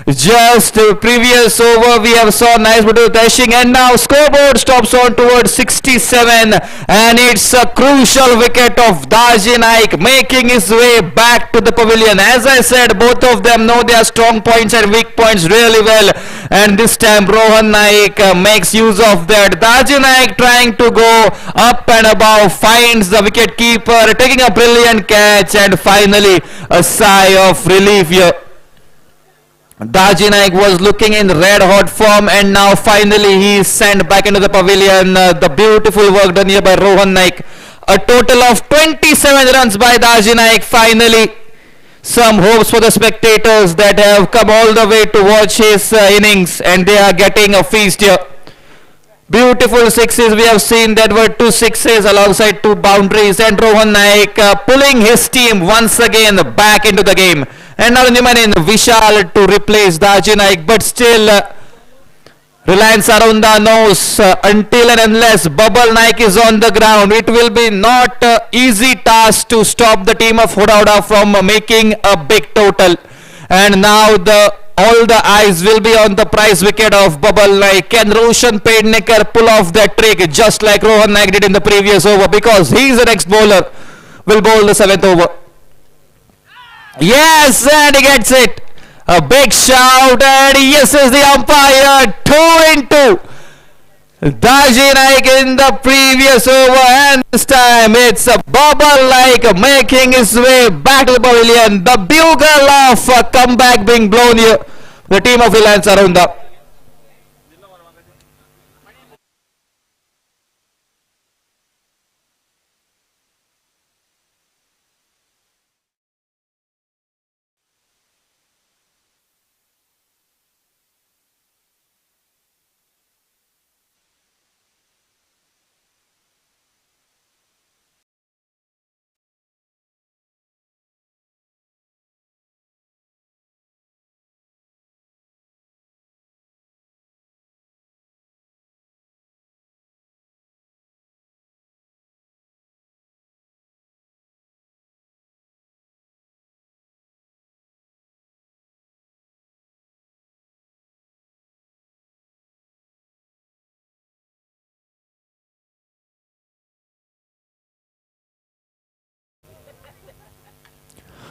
Speaker 5: Just previous over we have saw nice bit of thrashing, and now scoreboard stops on towards 67, and it's a crucial wicket of Daji Naik making his way back to the pavilion. As I said, both of them know their strong points and weak points really well, and this time Rohan Naik makes use of that. Daji Naik trying to go up and above, finds the wicket keeper, taking a brilliant catch, and finally a sigh of relief here. Daji Naik was looking in red hot form, and now finally he is sent back into the pavilion. The beautiful work done here by Rohan Naik. A total of 27 runs by Daji Naik finally. Some hopes for the spectators that have come all the way to watch his innings, and they are getting a feast here. Beautiful sixes we have seen. That were 2 sixes alongside 2 boundaries, and Rohan Naik pulling his team once again back into the game. And now Niman in Vishal to replace Daji Naik, but still Reliance Arunda knows until and unless Babal Naik is on the ground, it will be not easy task to stop the team of Hoda Hoda from making a big total. And now all the eyes will be on the prize wicket of Babal Naik. Can Roshan Pednekar pull off that trick just like Rohan Naik did in the previous over, because he is the next bowler, will bowl the 7th over. Yes, and he gets it. A big shout, and yes is the umpire. 2 into Daji Naik in the previous over, and this time it's a Babal Naik making his way back to the pavilion. The bugle of a comeback being blown here. The team of Reliance Arunda.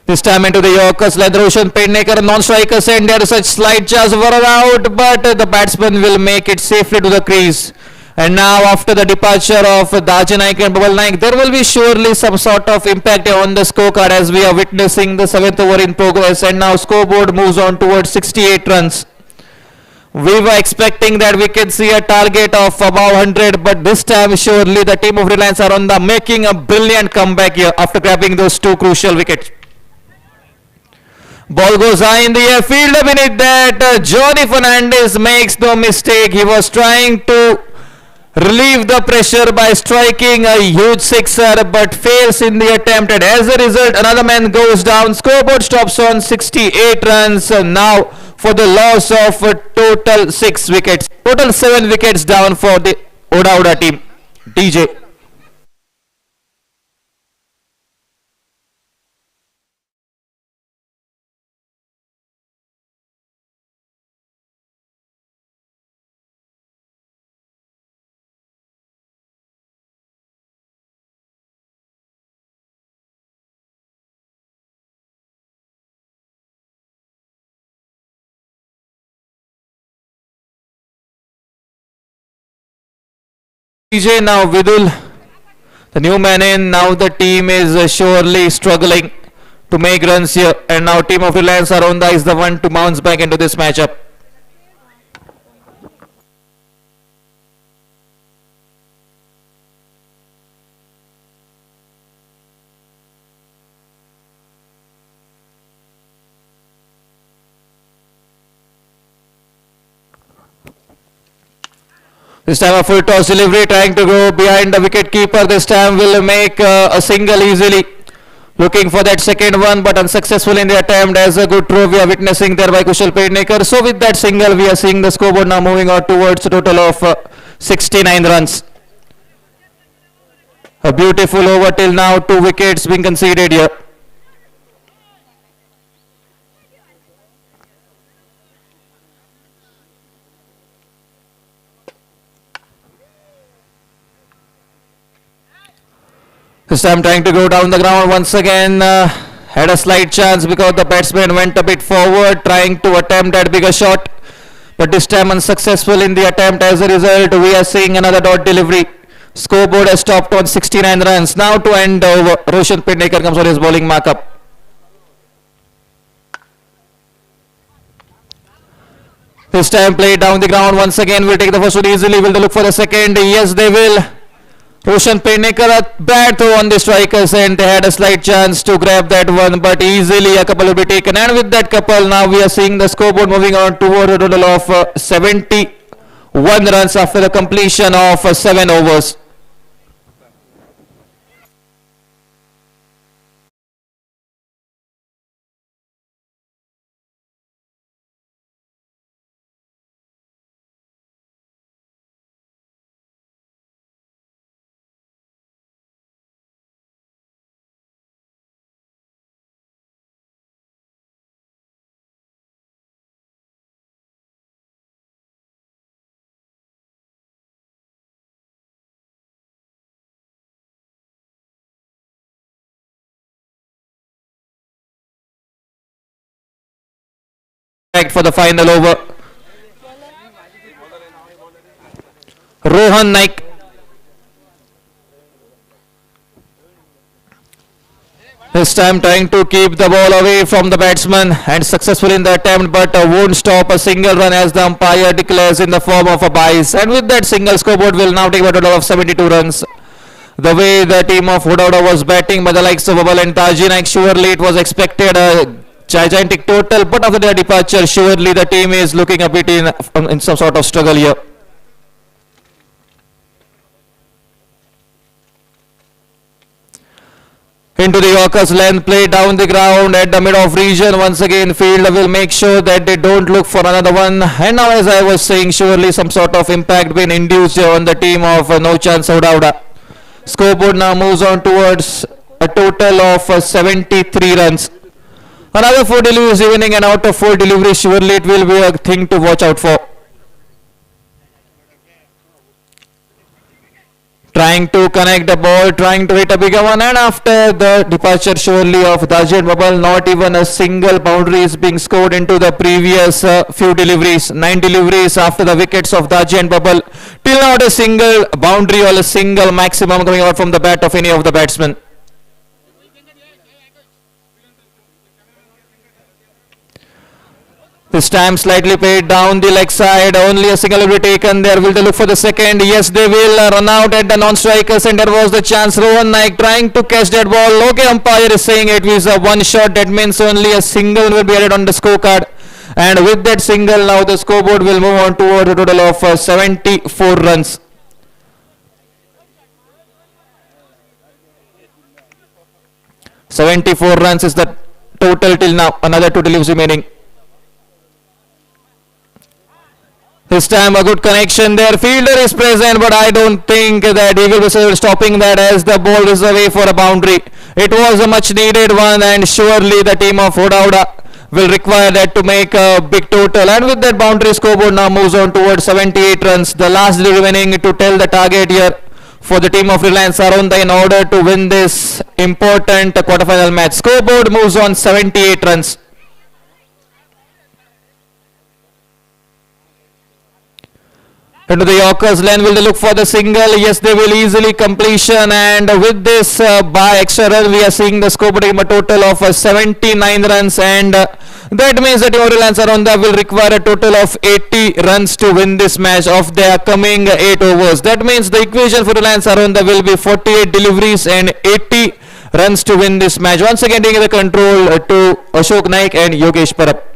Speaker 5: This time into the Yorkers, led Roshan Pednekar, non-strikers, and there is such slight chance for an out, but the batsman will make it safely to the crease. And now after the departure of Daji Naik and Babal Naik, there will be surely some sort of impact on the scorecard as we are witnessing the 7th over in progress, and now scoreboard moves on towards 68 runs. We were expecting that we can see a target of above 100, but this time surely the team of Reliance Arunda making a brilliant comeback here after grabbing those 2 crucial wickets. Ball goes high in the air, fielder beneath that. Johnny Fernandez makes no mistake. He was trying to relieve the pressure by striking a huge sixer, but fails in the attempt. And as a result, another man goes down. Scoreboard stops on 68 runs. Now for the loss of total 6 wickets. Total 7 wickets down for the Oda team. DJ. DJ now Vidul, the new man in. Now the team is surely struggling to make runs here, and now team of Reliance Aronda is the one to bounce back into this matchup. This time a full toss delivery, trying to go behind the wicket keeper. This time will make a single easily. Looking for that second one, but unsuccessful in the attempt. As a good throw we are witnessing there by Kushal Pednekar. So with that single, we are seeing the scoreboard now moving on towards a total of 69 runs. A beautiful over till now. 2 wickets being conceded here. This time trying to go down the ground once again. Had a slight chance because the batsman went a bit forward, trying to attempt that bigger shot. But this time unsuccessful in the attempt. As a result, we are seeing another dot delivery. Scoreboard has stopped on 69 runs. Now to end over, Roshan Pednekar comes on his bowling markup. This time played down the ground once again. Will take the first one easily. Will they look for the second? Yes, they will. Roshan Pednekar, a bad throw on the strikers, and they had a slight chance to grab that one, but easily a couple will be taken. And with that couple, now we are seeing the scoreboard moving on toward a total of 71 runs after the completion of 7 overs. For the final over, Rohan Naik. This time trying to keep the ball away from the batsman and successful in the attempt, but won't stop a single run as the umpire declares in the form of a bias. And with that single, scoreboard will now take a total of 72 runs. The way the team of Hudauda was batting by the likes of Babal and Taji Naik, surely it was expected a gigantic total, but after their departure, surely the team is looking a bit in some sort of struggle here. Into the Yorkers length, play down the ground at the mid-off region. Once again, fielder will make sure that they don't look for another one. And now, as I was saying, surely some sort of impact been induced here on the team of No Chance Hudauda. Scoreboard now moves on towards a total of 73 runs. Another 4 deliveries evening, and out of 4 deliveries, surely it will be a thing to watch out for. Trying to connect the ball, trying to hit a bigger one, and after the departure surely of Daji and Babal, not even a single boundary is being scored into the previous few deliveries. 9 deliveries after the wickets of Daji and Babal. Till not a single boundary or a single maximum coming out from the bat of any of the batsmen. This time slightly played down the leg side. Only a single will be taken there. Will they look for the second? Yes, they will. Run out at the non-strikers, and there was the chance. Rohan Naik trying to catch that ball. Okay, umpire is saying it was a one shot. That means only a single will be added on the scorecard. And with that single, now the scoreboard will move on toward a total of 74 runs. "74 runs is the total till now. Another 2 leaves remaining. This time a good connection there. Fielder is present, but I don't think that he will be stopping that as the ball is away for a boundary. It was a much needed one, and surely the team of Odauda will require that to make a big total. And with that boundary, scoreboard now moves on towards 78 runs. The last remaining to tell the target here for the team of Reliance Aronda in order to win this important quarterfinal match. Scoreboard moves on 78 runs. Into the Yorkers lane, will they look for the single? Yes, they will. Easily completion, and with this by extra run, we are seeing the scoreboard a total of 79 runs, and that means that Reliance Aronda will require a total of 80 runs to win this match of their coming 8 overs. That means the equation for Reliance Aronda will be 48 deliveries and 80 runs to win this match. Once again, taking the control to Ashok Naik and Yogesh Parab.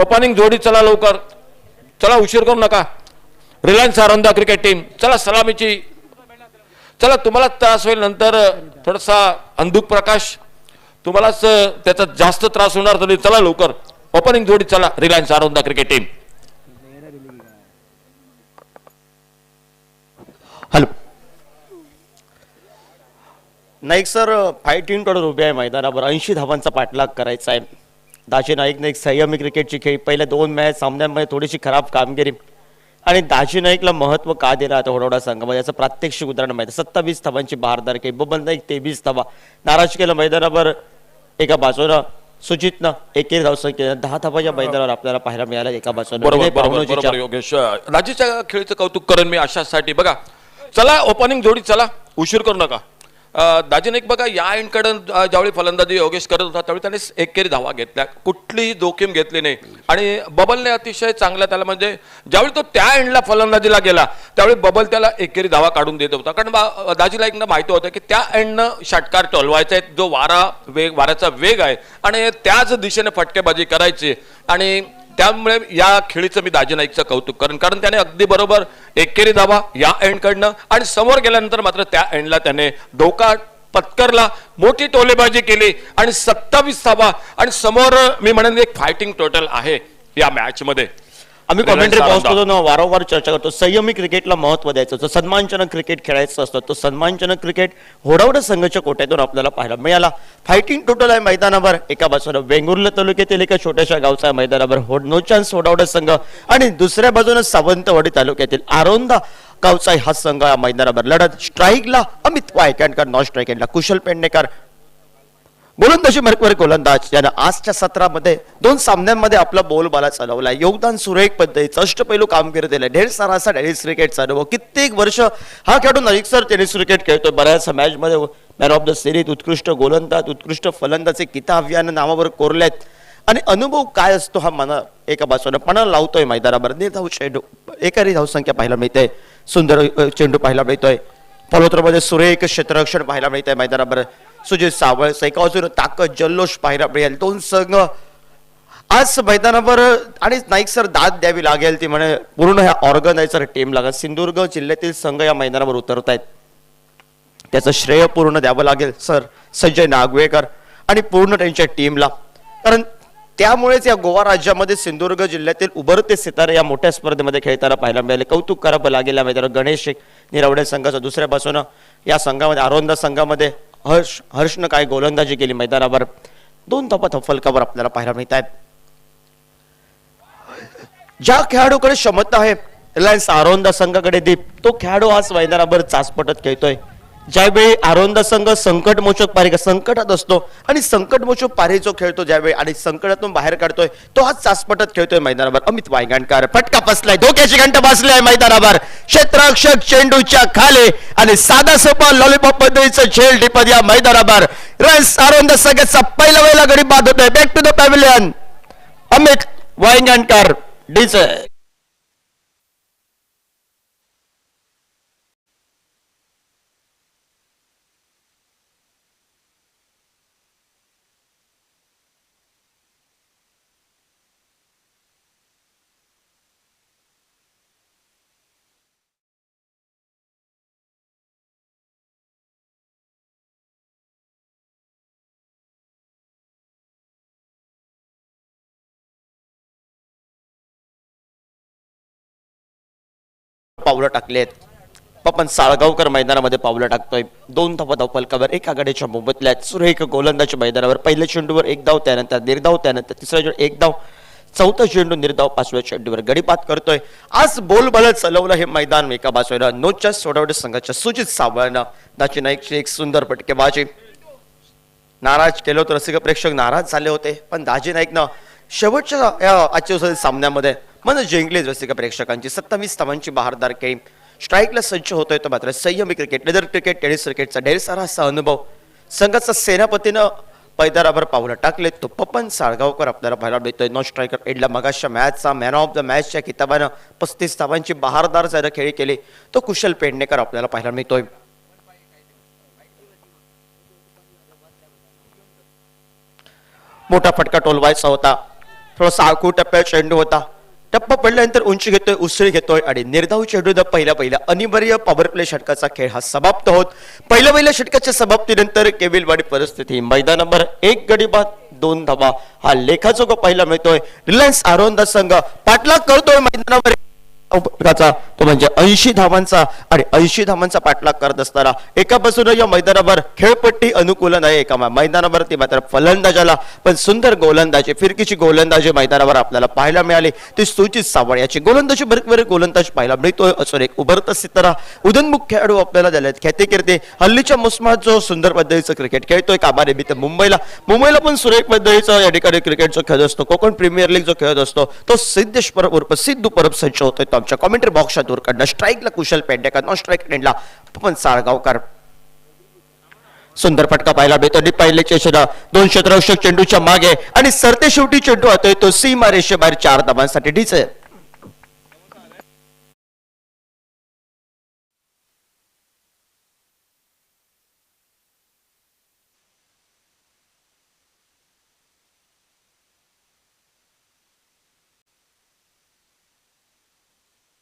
Speaker 2: Opening जोडी चला लवकर, चला उशीर करू नका. रिलायन्स आरोंदा क्रिकेट टीम, चला सलामीची. चला, तुम्हाला त्रास होईल नंतर, थोडासा अंधुक प्रकाश, तुम्हालाच त्याचा जास्त त्रास होणार, तरी चला लवकर. ओपनिंग जोडी चला, Reliance Aronda cricket team.
Speaker 6: Hello Naik sir, 5 team कडून उभे आहे मैदानावर. 80 धावांचा पाठलाग करायचा आहे. दाजी नाईकने एक संयमी क्रिकेटची खेळी, पहिल्या 2 मॅच सामन्यांमध्ये थोडीशी खराब कामगिरी, आणि दाजी नाईकला महत्व का दिलं आता होडोडा संघामध्ये याचं प्रात्यक्षिक उदाहरण माहिती. 27 धावांची बहारदार खेळी, बबन नाईक 23 धावा. नाराज केलं मैदानावर एका बाजूनं सुजितनं 1 धावसंख्या, 10 धावाच्या मैदानावर आपल्याला पाहायला मिळाल्या एका बाजूनं.
Speaker 2: बरोबर योगेश, राजीच्या खेळीचं कौतुक करेन मी अशासाठी. बघा, चला ओपनिंग जोडी चला, उशीर करू नका. दाजी नाईक बघा या एंडकडे ज्यावेळी फलंदाजी योगेश करत होता त्यावेळी त्याने एकेरी धावा घेतल्या, कुठलीही जोखीम घेतली नाही आणि बबलने अतिशय चांगला त्याला म्हणजे ज्यावेळी तो त्या एंडला फलंदाजीला गेला त्यावेळी बबल त्याला एकेरी धावा काढून देत होता. कारण दाजी नाईकना माहिती होतं की त्या एंडनं षटकार टोलवायचा आहे, जो वाऱ्याचा वेग आहे आणि त्याच दिशेने फटकेबाजी करायची आणि त्यामुळे या खेळीचं मी दाजी नाईकचं कौतुक करेन, कारण त्याने अगदी बरोबर एकेरी धावा या एंडकडनं आणि समोर गेल्यानंतर मात्र त्या एंडला त्याने धोका पत्करला, मोठी टोलेबाजी केली आणि 27 धावा आणि समोर मी म्हणेन एक फायटिंग टोटल आहे या मॅच मध्ये.
Speaker 6: आम्ही कॉमेंट्री पाहतो ना, वारंवार चर्चा करतो संयमी क्रिकेटला महत्व द्यायचं, जो सन्मानजनक क्रिकेट खेळायचं असतं तो सन्मानजनक क्रिकेट होडावडे संघाच्या कोट्यातून आपल्याला पाहायला मिळाला. फायटिंग टोटल आहे मैदानावर, एका बाजूला वेंगुर्ला तालुक्यातील एका छोट्याशा गावचा मैदानावर नो चान्स होडावडे संघ आणि दुसऱ्या बाजूला सावंतवाडी तालुक्यातील आरोंदा गावचा हा संघ या मैदानावर लढत. स्ट्राईकला अमित वायकणकर, नॉन स्ट्राईकला कुशल पेडणेकर, गोलंदाजी मरकवर गोलंदाज यानं आजच्या सत्रामध्ये 2 सामन्यांमध्ये आपला बोलबाला चालवला, योगदान सुरेख पद्धतीचं अष्टपैलू कामगिरी दिलं. ढेर सारा असा टेनिस क्रिकेटचा अनुभव, कित्येक वर्ष हा खेळाडू अधिकसर टेनिस क्रिकेट खेळतोय. बऱ्याच मॅच मध्ये मॅन ऑफ द सिरीज, उत्कृष्ट गोलंदाज, उत्कृष्ट फलंदाजी किताब यानं नावावर कोरलेत आणि अनुभव काय असतो हा मना एका बाजूने पणा लावतोय मैदानावर. निर्धाव चेंडू, एकारी धावसंख्या पाहायला मिळते, सुंदर चेंडू पाहायला मिळतोय, फलोत्तरमध्ये सुरेख क्षेत्ररक्षण पाहायला मिळतंय मैदानावर. सुजित सावळ एका बाजूने ताकद जल्लोष पाहायला मिळेल. 2 संघ आज मैदानावर आणि नाईक सर दाद द्यावी लागेल ती म्हणे पूर्ण ह्या ऑर्गनायझर टीम लागेल. सिंधुदुर्ग जिल्ह्यातील संघ या मैदानावर उतरत आहेत, त्याचं श्रेय पूर्ण द्यावं लागेल सर संजय नागवेकर आणि पूर्ण त्यांच्या टीमला, कारण त्यामुळेच या गोवा राज्यामध्ये सिंधुदुर्ग जिल्ह्यातील उभरते सितारे या मोठ्या स्पर्धेमध्ये खेळताना पाहायला मिळाले. कौतुक करावं लागेल या मैदानावर गणेश निरावडे संघाचं. दुसऱ्या बाजूनं या संघामध्ये आरोंदा संघामध्ये हर्षनं काय गोलंदाजी केली मैदानावर. 2 धावा फलकावर आपल्याला पाहायला मिळत आहेत. ज्या खेळाडूकडे क्षमता आहे रिलायन्स आरोंदा संघाकडे दीप, तो खेळाडू आज मैदानावर चाचपटत खेळतोय. ज्यावेळी आरोंदा संघ संकटमोचक पारी संकटात असतो आणि संकटमोचक पारी जो खेळतो ज्यावेळी आणि संकटातून बाहेर काढतोय तो आज चाचपटत खेळतोय मैदानावर. अमित वायगणकर फटका बसलाय, धोक्याची घंटा बसलाय मैदानावर, क्षेत्ररक्षक चेंडूच्या खाली आणि साधा सोपा लॉलीपॉप पद्धतीचं झेल टिपत या मैदानावर रिलायन्स आरोंदा संघाचा पहिला गडी बाद होतोय. Back to the pavilion, Amit Waygankar DJ. पावलं टाकलेत. पपन साळगावकर मैदानामध्ये पावलं टाकतोय. 2 धावा फलकावर, एक आघाडीच्या मोबदल्यात सुरेख गोलंदाजी मैदानावर. पहिल्या चेंडूवर 1 धाव, त्यानंतर निर्धाव, त्यानंतर तिसऱ्या चेंडू 1 धाव, चौथा चेंडू निर्धाव, 5व्या चेंडूवर गडीपात करतोय. आज बोलबाला चालवलं हे मैदान एका बाजूला नोच्या सोडवडे संघाच्या सुजित सावळनं दाजी नाईकची एक सुंदर फटकेबाजी. नाराज केलं होतं, रसिक प्रेक्षक नाराज झाले होते, पण दाजी नाईकनं शेवटच्या आजच्या सामन्यामध्ये मन जिंकले रसिक प्रेक्षकांची. 27 धावांची बहारदार खेळी. स्ट्राईकला सज्ज होतोय तो मात्र संयमी क्रिकेट, लेदर क्रिकेट, टेनिस क्रिकेटचा ढेर सारा असा अनुभव संघाचा सेनापतीनं पैदारावर पावलं टाकले. तो पपन साळगावकर आपल्याला पाहायला मिळतोय. नॉन स्ट्रायकर एडला मगाशच्या मॅचचा मॅन ऑफ द मॅचच्या किताबानं 35 धावांची बहारदार जरा खेळी केली. तो कुशल पेडणेकर आपल्याला पाहायला मिळतोय. मोठा फटका टोलवायचा होता, थोडासा आखू टप्प्यात चेंडू होता, टप्पा पडल्यानंतर उंची घेतोय, उसळी घेतोय आणि निर्धाव चेंडू पहिल्या अनिवार्य पॉवर प्ले षटकाचा खेळ हा समाप्त होत. पहिल्या षटकाच्या समाप्तीनंतर केविलवाडी परिस्थिती मैदानावर 1 गडी बाद 2 धावा हा लेखाजोगा पाहायला मिळतोय. रिलायन्स आरोंदा संघ पाठलाग करतोय मैदानावर तो म्हणजे 80 धावांचा आणि 80 धावांचा पाठलाग करत असताना एका बाजूने या मैदानावर खेळपट्टी अनुकूल नाही, एका मैदानावरती मात्र फलंदाजाला पण सुंदर गोलंदाजी, फिरकीची गोलंदाजी मैदानावर आपल्याला पाहायला मिळाली. ती सुजित सावळ याची गोलंदाजी बरेच गोलंदाज पाहायला मिळतोय. असून एक उभरता सितारा उदयनमुख खेळाडू आपल्याला दिलेत. ख्यातिकीर्ती हल्लीच्या मोसमात जो सुंदर पद्धतीचं क्रिकेट खेळतोय कामानिमित्त मुंबईला पण सुरेख पद्धतीचं या ठिकाणी क्रिकेट जो खेळत असतो, कोकण प्रीमियर लीग जो खेळत असतो, तो सिद्धेश्वर उर्फ सिद्धू परब सज्ज होतोय. आमच्या कॉमेंट्री बॉक्सच्या दूर कडनं स्ट्राईकला कुशल पेडणेकर, नॉन स्ट्राईक एंडला पपन साळगावकर. सुंदर फटका पाहायला मिळतो आणि पहिले चेंडू दोन क्षेत्ररक्षक चेंडूच्या मागे आणि सरते शेवटी चेंडू होतोय तो सीमा रेषेबाहेर 4 धावांसाठी डीचे.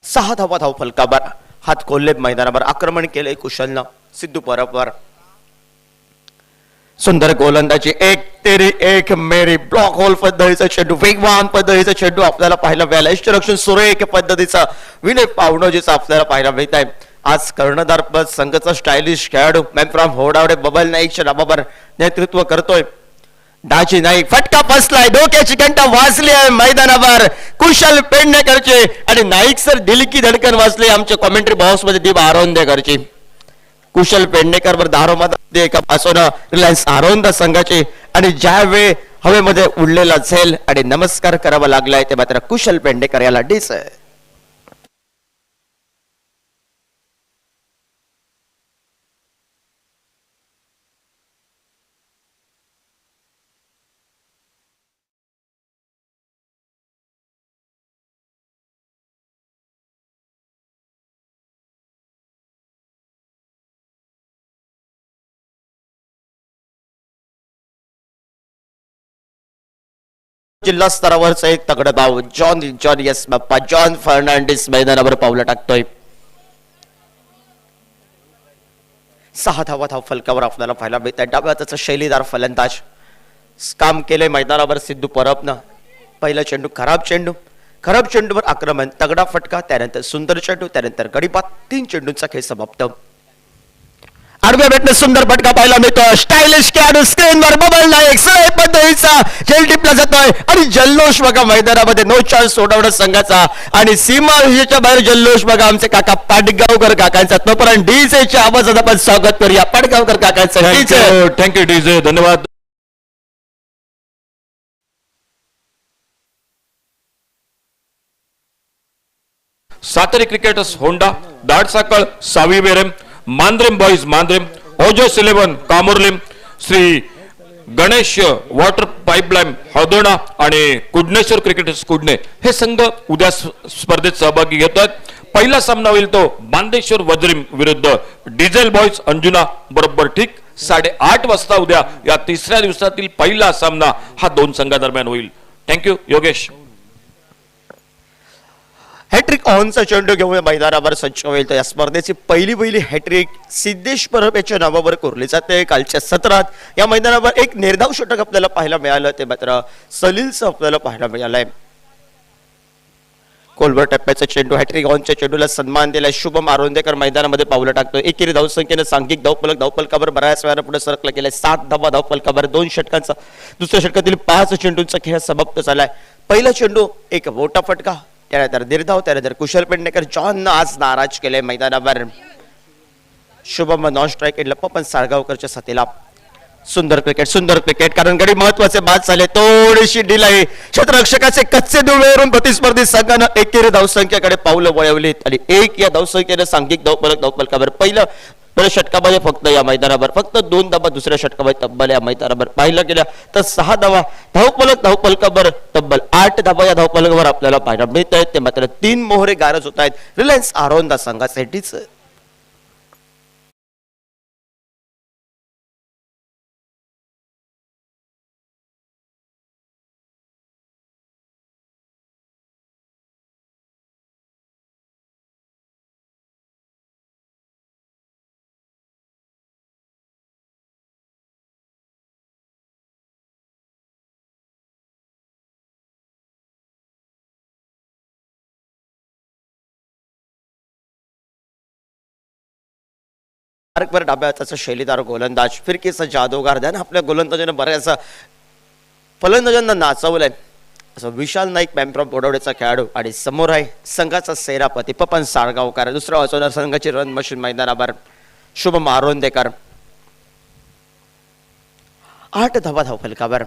Speaker 6: सहा धावा धाव फलकावर हात खोलले मैदानावर आक्रमण केले कुशलनं सिद्धू परबवर. सुंदर गोलंदाजी एक तेरी एक मेरी ब्लॉक होल पद्धतीचा चेंडू वेगवान पद्धतीचा चेंडू आपल्याला पाहायला मिळाला. इष्टरक्षण सुरेख पद्धतीचा विनय पावणोजीचा आपल्याला पाहायला मिळत आहे. आज कर्णधार पद संघाचा स्टायलिश खेळाडू मॅन फ्रॉम होडावडे बबल नाईकच्या नावावर नेतृत्व करतोय. दाजी नाईक फटका बसलाय डोक्याची घंटा वाजली आहे मैदानावर कुशल पेडणेकरचे आणि नाईक सर दिल की धडकन वाजली आमच्या कॉमेंट्री बॉक्स मध्ये दीप आरोंदेकरची. कुशल पेडणेकर वर धारोमध्ये एका पासून रिलायन्स आरोंदा संघाचे आणि ज्यावेळी हवेमध्ये उडलेला झेल आणि नमस्कार करावा लागलाय ते मात्र कुशल पेडणेकर याला डिस आहे. जिल्हा स्तरावरचा एक तगडा धाव जॉन यस बाप्पा जॉन फर्नांडिस मैदानावर पावलं टाकतोय. 6 धावा धाव फलकावर आपल्याला पाहायला मिळत आहे. डाव्या हाताचा शैलीदार फलंदाज काम केले मैदानावर सिद्धू परबनं. पहिला चेंडू खराब चेंडूवर आक्रमण तगडा फटका त्यानंतर सुंदर चेंडू त्यानंतर गडीपात 3 चेंडूंचा खेळ समाप्त. आडव्या भेटणे सुंदर फटका पाहायला मिळतो. स्टायलिश खेळाडू स्क्रीनवर बबल नाईक सरळ पद्धतीचा झेल टिपला जातोय आणि जल्लोष बघा मैदानामध्ये नो चान्स सोडवणं संघाचा आणि सीमा रेषेच्या बाहेर जल्लोष बघा आमचे काका पाडगावकर काकांचा. तोपर्यंत डीजेच्या आवाजात आपण स्वागत करूया पाडगावकर काकांचं.
Speaker 2: थँक्यू डीजे धन्यवाद. सातारी क्रिकेटर्स होंडा दाडसाकळ सावी बेरम मांद्रेम बॉईज मांद्रेम ओजस 11 कामोर्लिम श्री गणेश वॉटर पाईपलाईन हौदोणा आणि कुडनेश्वर क्रिकेटर्स कुडणे हे संघ उद्या स्पर्धेत सहभागी घेत आहेत. पहिला सामना होईल तो बांदेश्वर वज्रिम विरुद्ध डिझेल बॉईज अंजुना बरोबर ठीक 8:30 वाजता उद्या या तिसऱ्या दिवसातील पहिला सामना हा 2 संघादरम्यान होईल. थँक्यू योगेश.
Speaker 6: हॅट्रिक ऑनचा चेंडू घेऊन मैदानावर सज्ज होईल. तर या स्पर्धेची पहिली हॅट्रिक सिद्धेश परब याच्या नावावर कोरली जाते. कालच्या सत्रात या मैदानावर एक निर्धाव षटक आपल्याला पाहायला मिळालं ते मात्र सलीलचं आपल्याला पाहायला मिळालंय. कोलवर टप्प्याचा चेंडू हॅट्रिक ऑनच्या चेंडूला सन्मान दिलाय. शुभम आरोंदेकर मैदानामध्ये पावलं टाकतो. एकेरी धावसंख्येनं सांघिक धावफलकावर बऱ्याच वेळा पुढे सरकलं गेलाय. 7 धावा धावफलकावर 2 षटकांचा दुसऱ्या षटकातील 5 चेंडूंचा खेळ समाप्त झालाय. पहिला चेंडू एक मोठा फटका त्यानंतर निर्धाव त्यानंतर कुशल पेडणेकर जॉन आज नाराज केले मैदानावर. शुभम नॉन स्ट्राईक लप्पा पण साळगावकरच्या साथीला. सुंदर क्रिकेट कारण गडी महत्वाचे बाद झाले. थोडीशी डिलाई क्षेत्ररक्षकाचे कच्चे दुवेरून प्रतिस्पर्धी संघानं एकेरी धावसंख्येकडे पावलं वळवलीत आणि 1 या धावसंख्येनं सांघिक धावफलकावर पहिल्या षटकामध्ये फक्त या मैदानावर फक्त 2 धावा दुसऱ्या षटकामध्ये तब्बल या मैदानावर पाहिलं गेल्या तर 6 धावा धावफलकावर तब्बल 8 धावा या धावफलकावर आपल्याला पाहायला मिळत आहेत. ते मात्र 3 मोहरे गारज होत आहेत रिलायन्स आरोंदा संघासाठीच. मार्कवर डाव्या हाताचा शैलीदार गोलंदाज फिरकीचा जादूगार त्याने आपल्या गोलंदाजाने बऱ्याच फलंदाजांना नाचवलंय असं विशाल नाईक मॅमफ्रॉम बोडवडेचा खेळाडू आणि समोर आहे संघाचा सेरापती पपन साळगावकर. दुसरा वाचवणार संघाची रन मशीन मैदानावर शुभम आरोंदेकर. 8 धावा धावफलकावर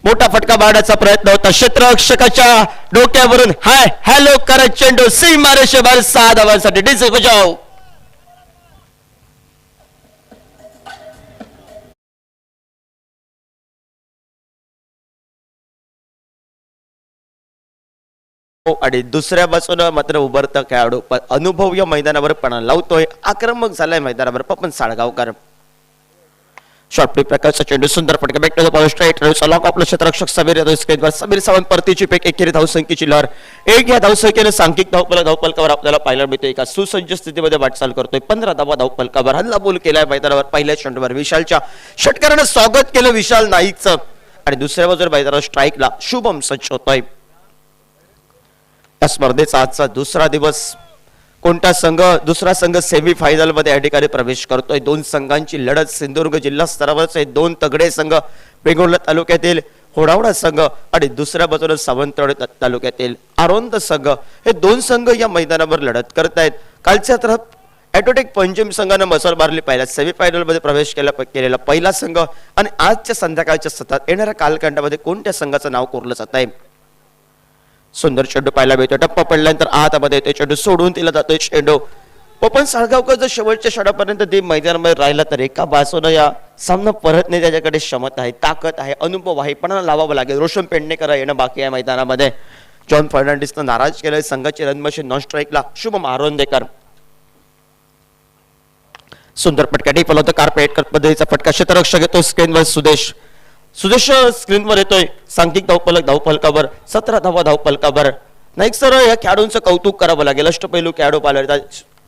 Speaker 6: मोठा फटका मारण्याचा प्रयत्न होता. क्षेत्ररक्षकाच्या डोक्यावरून हाय हॅलो करत चेंडू सीमा रेषेवर 6 धावांसाठी डीजे बजाव. आणि दुसऱ्या बाजूला मात्र उभरता खेळाडू पण अनुभव या मैदानावर पणा लावतोय, आक्रमक झालाय मैदानावर पपन साळगावकर. शॉर्ट फ्लिप प्रकारचा चेंडू सुंदर फटका back to the ball straight लॉक आपलं क्षेत्ररक्षक समीर यादव स्क्रीनवर. समीर सावंत परतीची फेक एकेरी धावसंख्येची लहर एक या धावसंख्येने सांघिक धावफलकावर आपल्याला पाहायला मिळते. एका सुसज्ज स्थितीमध्ये वाटचाल करतोय. 15 धावा धावफलकावर हल्ला बोल केलाय मैदानावर. पहिल्या चेंडूवर विशालच्या षटकारानं स्वागत केलं विशाल नाईकचं आणि दुसऱ्या बाजूला मैदानावर स्ट्राईकला शुभम सज्ज होतोय. या स्पर्धेचा आजचा दुसरा दिवस. कोणता संघ दुसरा संघ सेमी फायनल मध्ये या ठिकाणी प्रवेश करतोय. दोन संघांची लढत सिंधुदुर्ग जिल्हा स्तरावरचे दोन तगडे संघ वेंगुर्ला तालुक्यातील होडावडा संघ आणि दुसऱ्या बाजूला सावंतवाडी तालुक्यातील आरोंद संघ हे दोन संघ या मैदानावर लढत करतायत. कालच्या तर ॲटोटेक पंचम संघानं मसल मारली पहिल्या सेमी फायनल मध्ये प्रवेश केलेला पहिला संघ आणि आजच्या संध्याकाळच्या सतत येणाऱ्या कालखंडामध्ये कोणत्या संघाचं नाव कोरलं जात आहे. सुंदर चेंडू पाहायला मिळतो. टप्पा पडल्यानंतर आतमध्ये ते चेंडू सोडून दिला जातोय. चेंडू पपन साळगावकर जर शेवटच्या षडापर्यंत ते मैदानामध्ये राहिला तर एका बाजूने या सामना परत नाही त्याच्याकडे क्षमता आहे, ताकद आहे, अनुभव आहे, पण लावावं लागेल. रोशन पेडणेकर येणं बाकी आहे मैदानामध्ये. जॉन फर्नांडिसनं नाराज केलंय संघाची रनमशीन नॉन स्ट्राईकला शुभम आरोंदेकर. सुंदर फटका डीप होता कार्पेट पद्धतीचा फटका क्षेत्ररक्षक येतो स्क्रीनवर सुदेश स्क्रीनवर येतोय. सांघिक धावफलकावर 17 धावा धावफलकावर. नाईक सर या खेळाडूंचं कौतुक करावं लागेल. अष्टपैलू खेळाडू पाहिला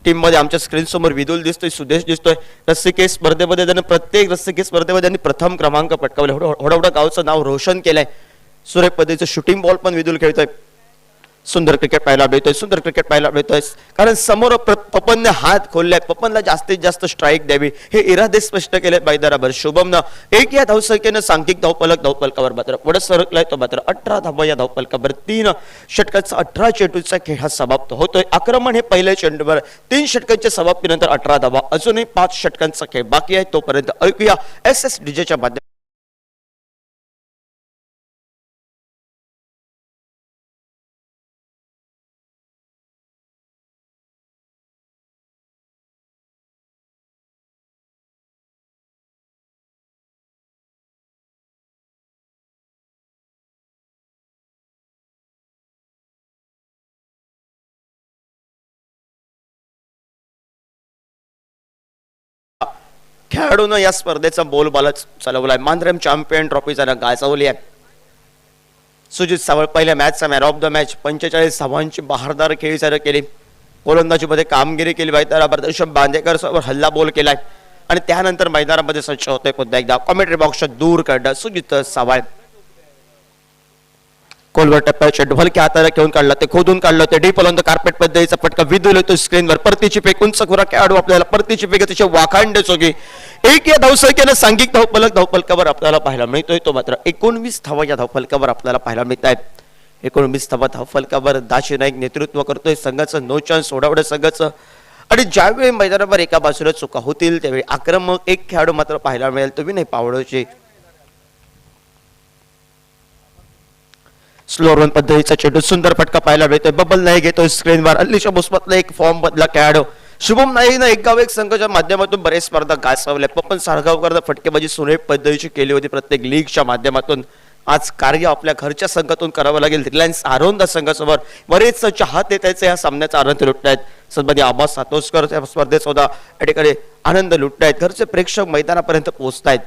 Speaker 6: टीम मध्ये आमच्या स्क्रीन समोर विदुल दिसतोय, सुदेश दिसतोय. रस्सीखेच स्पर्धेमध्ये त्यांनी प्रत्येक रस्सीखेच स्पर्धेमध्ये त्यांनी प्रथम क्रमांक पटकावले. होडावडा गावचं नाव रोशन केलंय. सुरेख पद्धतीचं शूटिंग बॉल पण विदुल खेळतोय. सुंदर क्रिकेट पाहायला मिळतोय कारण समोर पपनने हात खोललाय. पपनला जास्तीत जास्त स्ट्राईक द्यावी हे इरादे स्पष्ट केले मैदानावर. शुभमनं एक या धावसंख्येनं सांघिक धावफलकावर मात्र पुढे सरकलाय तो मात्र 18 धावा या धावफलकावर. 3 षटकाचा 18 चेंडूचा खेळ हा समाप्त होतोय. आक्रमण हे पहिल्या चेंडूवर 3 षटकांच्या समाप्तीनंतर 18 धावा. अजूनही 5 षटकांचा खेळ बाकी आहे. तोपर्यंत ऐकूया SSDJ च्या माध्यमातून खेळाडूनं या स्पर्धेचा बोलबाला चालवलाय. मांद्रम चॅम्पियन ट्रॉफी जरा गाजवली आहे. सुजित सावळ पहिल्या मॅचचा मॅन ऑफ द मॅच. 45 धावांची बहारदार खेळी जरा केली. गोलंदाजीमध्ये कामगिरी केली. मैदानावर ऋषभ बांदेकर सोबत हल्ला बोल केलाय आणि त्यानंतर मैदानामध्ये सज्ज होतोय पुन्हा एकदा. कॉमेंट्री बॉक्सच्या दूर काढला सुजित सावळ. कोलवर टप्प्यावर चेंडू हलक्या हाताला घेऊन काढला, ते खोदून काढलं, ते डीप ऑन द कार्पेट पद्धतीचा फटका विदुल येतो स्क्रीनवर. परतीची फेक उंच खुरा खेळाडू आपल्याला परतीची फेक अतिशय वाखांडे चोगी. एक या धावसंख्येनं सांघिक धावफलकावर आपल्याला पाहायला मिळतोय. तो मात्र 19 धावा या धावफलकावर आपल्याला पाहायला मिळत आहेत. 19 धावा धावफलकावर दाशी नाईक नेतृत्व करतोय संघाचं. नो चान्स सोडावडं संघाचं. आणि ज्यावेळी मैदानावर एका बाजूला चुका होतील त्यावेळी आक्रमक एक खेळाडू मात्र पाहायला मिळेल तो विनय पावडोचे. स्लो रन पद्धतीचा चेंडू सुंदर फटका पाहायला मिळतोय. बबल नाईक घेतोय स्क्रीनवर. अल्लीशा मुस्बतला एक फॉर्म बदला खेळाडू शुभम नाईकनं एक गाव एक संघाच्या माध्यमातून बरेच स्पर्धा गाजवल्या. पपन साळगावकर फटकेबाजी सुरेख पद्धतीची केली होती प्रत्येक लीगच्या माध्यमातून. आज कार्य आपल्या घरच्या संघातून करावं लागेल. रिलायन्स आरोंदा संघासमोर बरेच चाहते त्याचे या सामन्याचा आनंद लुटतायत. सन्माननीय आबास सातोसकर या स्पर्धेत सुद्धा या ठिकाणी आनंद लुटतायत. घरचे प्रेक्षक मैदानापर्यंत पोहोचतायत.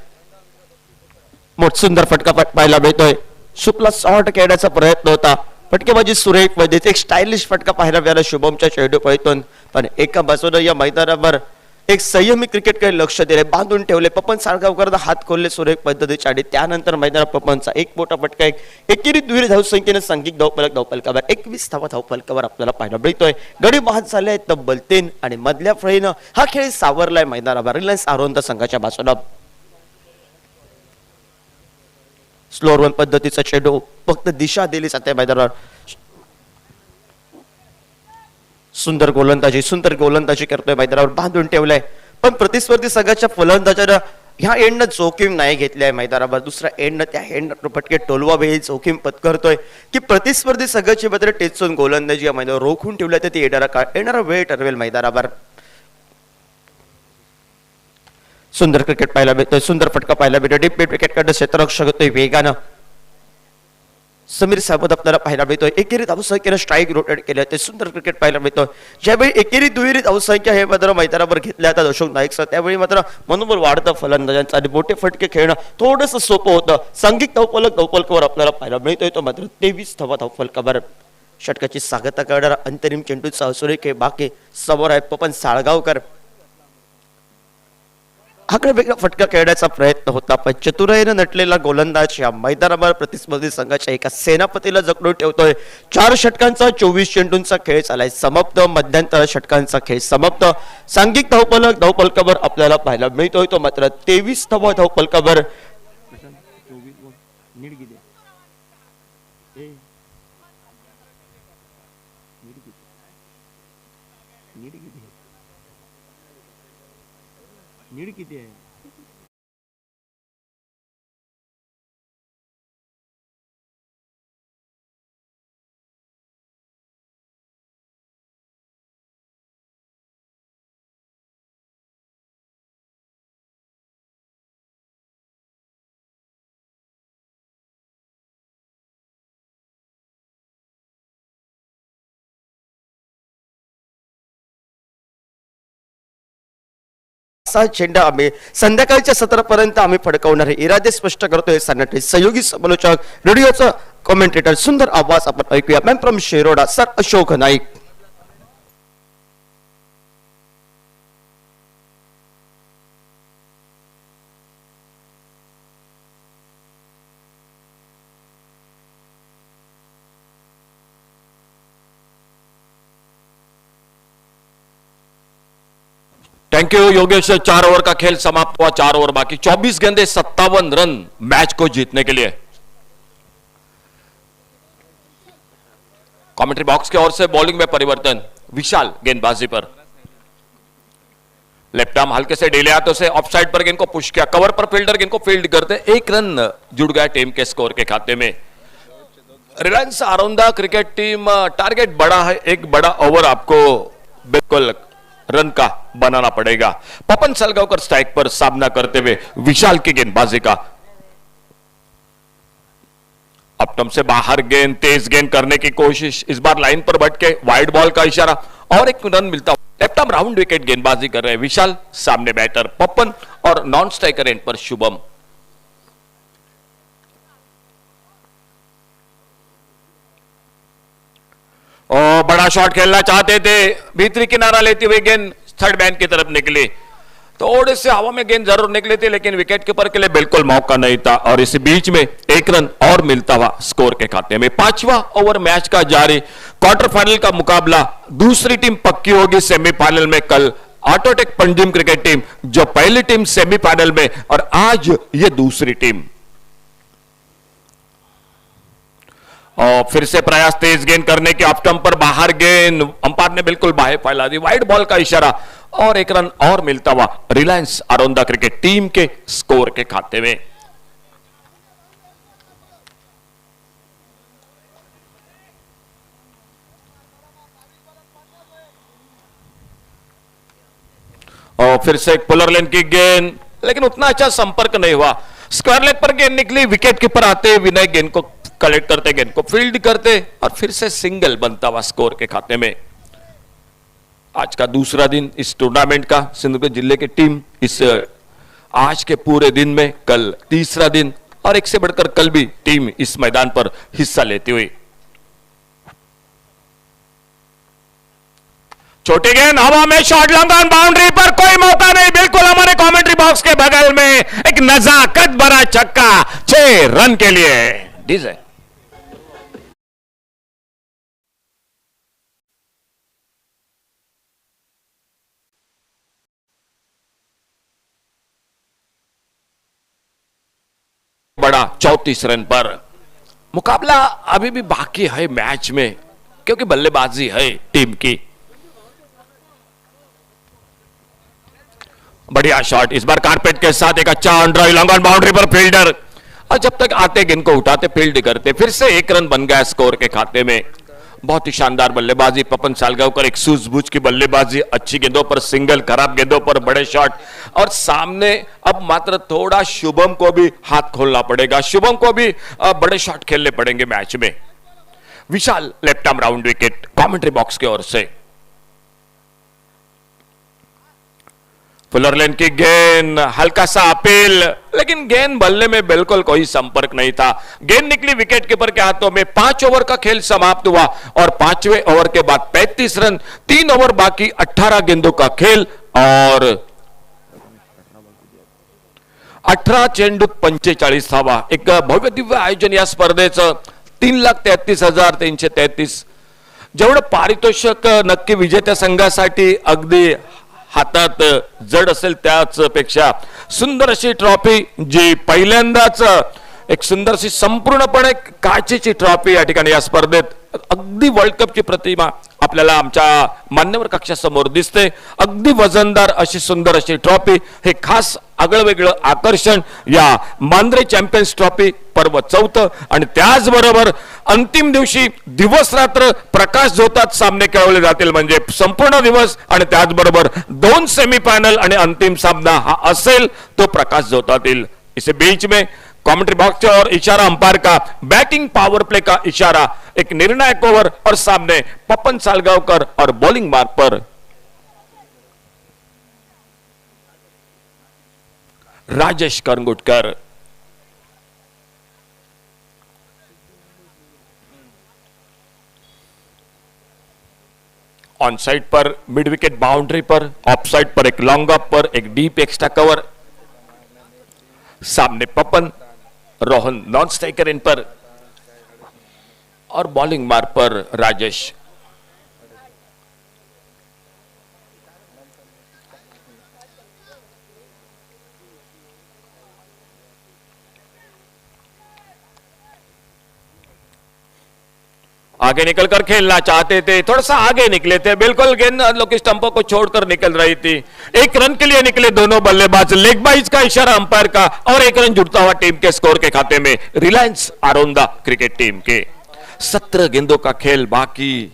Speaker 6: मोठ सुंदर फटका पाहायला मिळतोय. शुभला शॉर्ट खेळण्याचा प्रयत्न होता. फटकेबाजी सुरेख पद्धतीत एक स्टायलिश फटका पाहायला मिळाला शुभमच्या चेंडू पळतून. पण एका बाजूने या मैदानावर एक संयमी क्रिकेटकडे लक्ष दिले, बांधून ठेवले. पपन साळगावकर हात खोलले सुरेख पद्धतीच्या आणि त्यानंतर मैदानात पपनचा एक मोठा फटका एकेरी दुहेरी धावसंख्येने सांघिक धावफलकावर 21 धावा धावफलकावर आपल्याला पाहायला मिळतोय. गडी बाद झाले आहेत तब्बल 3 आणि मधल्या फळीनं हा खेळ सावरलाय मैदानावर रिलायन्स आरोंदा संघाच्या बाजूला. स्लो रन पद्धतीचा चेंडू फक्त दिशा दिली जाते मैदानावर. सुंदर गोलंदाजी करतोय मैदानावर, बांधून ठेवलाय. पण प्रतिस्पर्धी संघाच्या फलंदाजानं ह्या एंडनं जोखीम नाही घेतली आहे मैदानावर. दुसऱ्या एंडनं त्या एंड फटके टोलवावे ही जोखीम पत्करतोय की प्रतिस्पर्धी संघाची मात्र टेचून गोलंदाजी या मैदानावर रोखून ठेवल्या तर ती येणारा वेळ ठरवेल मैदानावर. सुंदर क्रिकेट पाहायला मिळतोय. सुंदर फटका पाहायला मिळतोय. डीप क्रिकेट कडे क्षेत्ररक्षक होतोय वेगानं. समीर सावंत आपल्याला पाहायला मिळतोय. एकेरी धावसंख्येनं स्ट्राईक रोटेट केले ते सुंदर क्रिकेट पाहायला मिळतोय. ज्यावेळी एकेरी दुहेरी धावसंख्या हे मात्र मैदानावर घेतल्या जातात अशोक नाईक सर, त्यावेळी मात्र मनोबल वाढतं फलंदाजांचं आणि मोठे फटके खेळणं थोडंसं सोपं होतं. सांघिक धावफलकावर आपल्याला पाहायला मिळतोय तो मात्र 23 धावा धावफलकावर. षटकाची सांगता करणारा अंतरिम चेंडूचा सुरेख बाकी समोर आहे पवन साळगावकर. आकडे वेगळा फटका खेळण्याचा प्रयत्न होता पण चतुराईनं नटलेला गोलंदाज या मैदानावर प्रतिस्पर्धी संघाच्या एका सेनापतीला जखडून ठेवतोय. 4 षटकांचा 24 चेंडूंचा खेळ चालाय समाप्त. मध्यंतर षटकांचा खेळ समाप्त. सांघिक धावफलकावर आपल्याला पाहायला मिळतोय तो मात्र 23 धावा धावफलकावर. चेंडा आम्ही संध्याकाळच्या सत्रापर्यंत आम्ही फडकवणार आहे इरादे स्पष्ट करतोय सन्नाटे सहयोगी समालोचक रेडिओचा कॉमेंटेटर सुंदर आवाज आपण ऐकूया. Ma'am from Shiroda sir Ashok Naik.
Speaker 2: Thank you Yogesh. 4 over का खेल समाप्त हुआ. 4 ओवर बाकी. 24 गेंदे 57 रन मैच को जीतने के लिए. कमेंट्री बॉक्स की ओर से बॉलिंग में परिवर्तन. विशाल गेंदबाजी पर. लेफ्ट आर्म हल्के से डेले हाथों से ऑफ साइड पर गेंद को पुश किया. कवर पर फील्डर गेंद को फील्ड करते 1 रन जुड़ गया टीम के स्कोर के खाते में. रिलायंस आरोंदा क्रिकेट टीम टारगेट बड़ा है. एक बड़ा ओवर आपको बिल्कुल रन का बनाना पड़ेगा. पवन सलगांवकर स्ट्राइक पर सामना करते हुए विशाल की गेंदबाजी का. अपटम से बाहर गेंद तेज गेंद करने की कोशिश. इस बार लाइन पर बैठ के वाइड बॉल का इशारा और एक रन मिलता. लेफ्ट आर्म राउंड विकेट गेंदबाजी कर रहे हैं विशाल. सामने बैटर पवन और नॉन स्ट्राइकर एंड पर शुभम. और बड़ा शॉट खेलना चाहते थे. भीतरी किनारा लेते हुए गेंद थर्ड मैन की तरफ निकली. थोड़े से हवा में गेंद जरूर निकली थी लेकिन विकेट कीपर के लिए बिल्कुल मौका नहीं था. और इसी बीच में 1 रन और मिलता हुआ स्कोर के खाते में. 5वां ओवर मैच का जारी. क्वार्टर फाइनल का मुकाबला. दूसरी टीम पक्की होगी सेमीफाइनल में कल. ऑटोटेक पंजिम क्रिकेट टीम जो पहली टीम सेमीफाइनल में और आज ये दूसरी टीम. और फिर से प्रयास तेज गेंद करने की. ऑफ स्टंप पर बाहर गेंद. अंपायर ने बिल्कुल बाहें फैला दी. वाइड बॉल का इशारा और 1 रन और मिलता हुआ रिलायंस आरोंदा क्रिकेट टीम के स्कोर के खाते में. और फिर से एक पुलर लेन की गेंद लेकिन उतना अच्छा संपर्क नहीं हुआ. स्क्वायर लेग पर गेंद निकली. विकेट कीपर आते विनय गेंद को कलेक्ट करते गेंद को फील्ड करते और फिर से सिंगल बनता हुआ स्कोर के खाते में. आज का दूसरा दिन इस टूर्नामेंट का. सिंधुदुर्ग जिले की टीम इस आज के पूरे दिन में कल तीसरा दिन और एक से बढ़कर कल भी टीम इस मैदान पर हिस्सा लेती हुई. छोटी गेंद हवा में शॉट लॉन्ग ऑन बाउंड्री पर. कोई मौका नहीं. बिल्कुल हमारे कमेंट्री बॉक्स के बगल में एक नजाकत भरा छक्का 6 रन के लिए. डीजे बड़ा 34 रन पर. मुकाबला अभी भी बाकी है मैच में क्योंकि बल्लेबाजी है टीम की. बढ़िया शॉट. इस बार कारपेट के साथ एक अच्छा on drive long on boundary per fielder. और जब तक आते गेंद को उठाते फील्ड करते. फिर से 1 रन बन गया स्कोर के खाते में. बहुत ही शानदार बल्लेबाजी पपन सालगांवकर, एक सूझबूझ की बल्लेबाजी, अच्छी गेंदों पर सिंगल, खराब गेंदों पर बड़े शॉट। और सामने अब मात्र थोड़ा शुभम को भी हाथ खोलना पड़ेगा, शुभम को भी बड़े शॉट खेलने पड़ेंगे मैच में। Vishal left arm round wicket commentary box की ओर से। फुलर लेन की गेंद, हल्का सा अपील, लेकिन गेंद बल्ले में बिल्कुल कोई संपर्क नहीं था। गेंद निकली विकेट कीपर के हाथों में। 5 ओवर का खेल समाप्त हुआ और 5वें ओवर के बाद 35 रन, 3 ओवर बाकी, 18 गेंदों का खेल और 18 चेंडूत 45 धावा। एक भव्य दिव्य आयोजन या स्पर्धेचं 3,33,333. जेवढं पारितोषिक नक्की विजेत्या संघासाठी अगदी हातात जड असेल त्याच पेक्षा सुंदर अशी ट्रॉफी, जी पहिल्यांदाच एक सुंदरशी संपूर्णपणे काचेची ट्रॉफी या ठिकाणी या स्पर्धेत, अगदी वर्ल्ड कपची प्रतिमा आपल्याला आमच्या मान्यवर कक्षासमोर दिसते. अगदी वजनदार अशी सुंदर अशी ट्रॉफी, हे खास आगळं वेगळं आकर्षण या मांद्रे चॅम्पियन्स ट्रॉफी पर्व 4. आणि त्याचबरोबर अंतिम दिवशी दिवस रात्र प्रकाश झोतात सामने खेळवले जातील, म्हणजे संपूर्ण दिवस आणि त्याचबरोबर 2 सेमीफायनल आणि अंतिम सामना हा असेल तो प्रकाश झोतातील. इसे बीच में कमेंट्री बॉक्स और इशारा अंपायर का, बैटिंग पावर प्ले का इशारा, एक निर्णायक ओवर और सामने पपन सालगांवकर और बॉलिंग मार्ग पर राजेश करंगुटकर. ऑन साइड पर मिड विकेट बाउंड्री पर, ऑफ साइड पर एक लॉन्ग ऑफ पर एक डीप एक्स्ट्रा कवर. सामने Papan, Rohan non striker end पर और बॉलिंग मार्ग पर राजेश. आगे निकलकर खेलना चाहते थे, थोड़ा सा आगे निकले थे, बिल्कुल गेंद लोग स्टंपों को छोड़कर निकल रही थी. 1 रन के लिए निकले दोनों बल्लेबाज. लेग बाइज का इशारा अंपायर का और 1 रन जुड़ता हुआ टीम के स्कोर के खाते में. रिलायंस आरोंदा क्रिकेट टीम के 17 गेंदों का खेल बाकी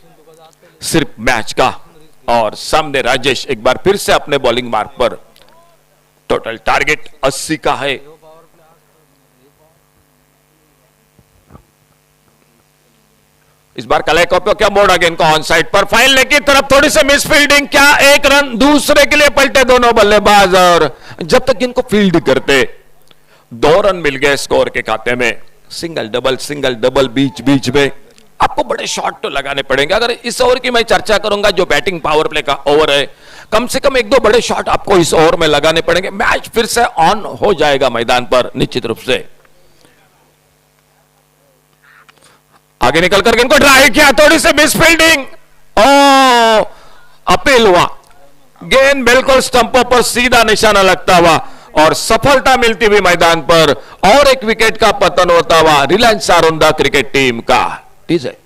Speaker 2: सिर्फ मैच का, और सामने राजेश एक बार फिर से अपने बॉलिंग मार्ग पर. टोटल टारगेट 80 का है. इस बार कलाइकोपियो क्या मोड़ अगेन को on side per, fine leg की तरफ थोड़ी सी मिस फील्डिंग, क्या 1 रन दूसरे के लिए पलटे दोनों बल्लेबाज, और जब तक इनको फील्ड करते 2 रन मिल गए स्कोर के खाते में. सिंगल डबल बीच बीच में आपको बड़े शॉट तो लगाने पड़ेंगे. अगर इस ओवर की मैं चर्चा करूंगा, जो बैटिंग पावर प्ले का ओवर है, कम से कम 1-2 बड़े शॉट आपको इस ओवर में लगाने पड़ेंगे. मैच फिर से ऑन हो जाएगा मैदान पर निश्चित रूप से. आगे निकलकर इनको ड्राइव किया, थोड़ी सी मिस फील्डिंग, ओ अपील हुआ. गेंद बिल्कुल स्टंपों पर सीधा निशाना लगता हुआ और सफलता मिलती हुई मैदान पर, और एक विकेट का पतन होता हुआ रिलायंस आरोंदा क्रिकेट टीम का. डीजे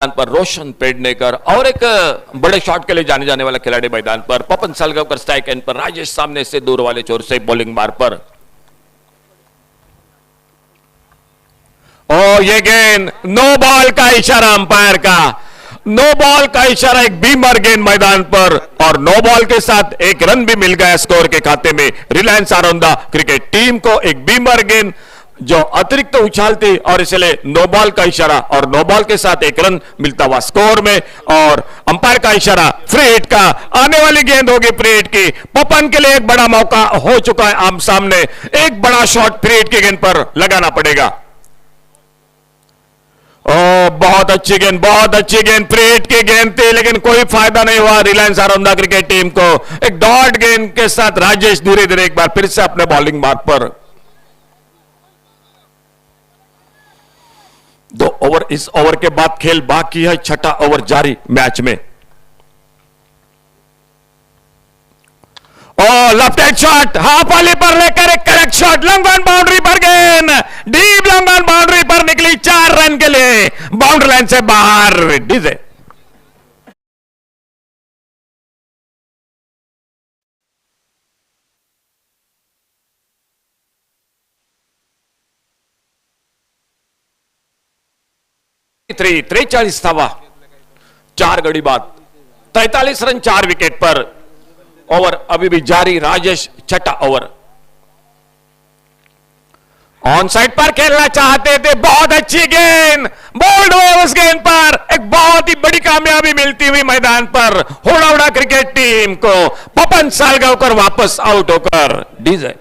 Speaker 2: पर रोशन पेडनेकर और एक बड़े शॉट के लिए जाने जाने वाला खिलाड़ी मैदान पर. पपन सालगांवकर स्ट्राइक एंड पर, राजेश सामने से दूर वाले छोर से बॉलिंग मार्ग पर. ओ ये गेंद, नो बॉल का इशारा अंपायर का, नो बॉल का इशारा, एक बीमर गेंद मैदान पर, और नो बॉल के साथ 1 रन भी मिल गया स्कोर के खाते में. रिलायंस आरोंदा क्रिकेट टीम को एक बीमर गेंद जो अतिरिक्त उछालती, और इसलिए नो बॉल का इशारा और नो बॉल के साथ 1 रन मिलता हुआ स्कोर में. और अंपायर का इशारा फ्री हिट का, आने वाली गेंद होगी फ्री हिट की. पपन के लिए एक बड़ा मौका हो चुका है आम सामने, एक बड़ा शॉट फ्री हिट की गेंद पर लगाना पड़ेगा. बहुत अच्छी गेंद प्रीत की गेंद थी, लेकिन कोई फायदा नहीं हुआ रिलायंस आरोंदा क्रिकेट टीम को। एक डॉट गेंद के साथ राजेश धीरे धीरे एक बार फिर से अपने बॉलिंग मार्ग पर। 2 ओवर, इस ओवर के बाद खेल बाकी है, छठा ओवर जारी मैच में। लेफ्ट हैंड शॉट, हाफ वाली पर लेकर एक correct shot, long on boundary पर गेंद, डीप लॉन्ग ऑन बाउंड्री पर निकली 4 रन के लिए, बाउंड्री लाइन से बाहर। डीजे थ्री 43 धावा 4 गड़ी बाद, 43 रन 4 विकेट पर। ओवर अभी भी जारी, राजेश छठा ओवर। ऑन साइड पर खेलना चाहते थे, बहुत अच्छी गेंद, बोल्ड हुए उस गेंद पर, एक बहुत ही बड़ी कामयाबी मिलती हुई मैदान पर होड़ावड़ा क्रिकेट टीम को। पपन सालगांवकर वापस आउट होकर डीजे।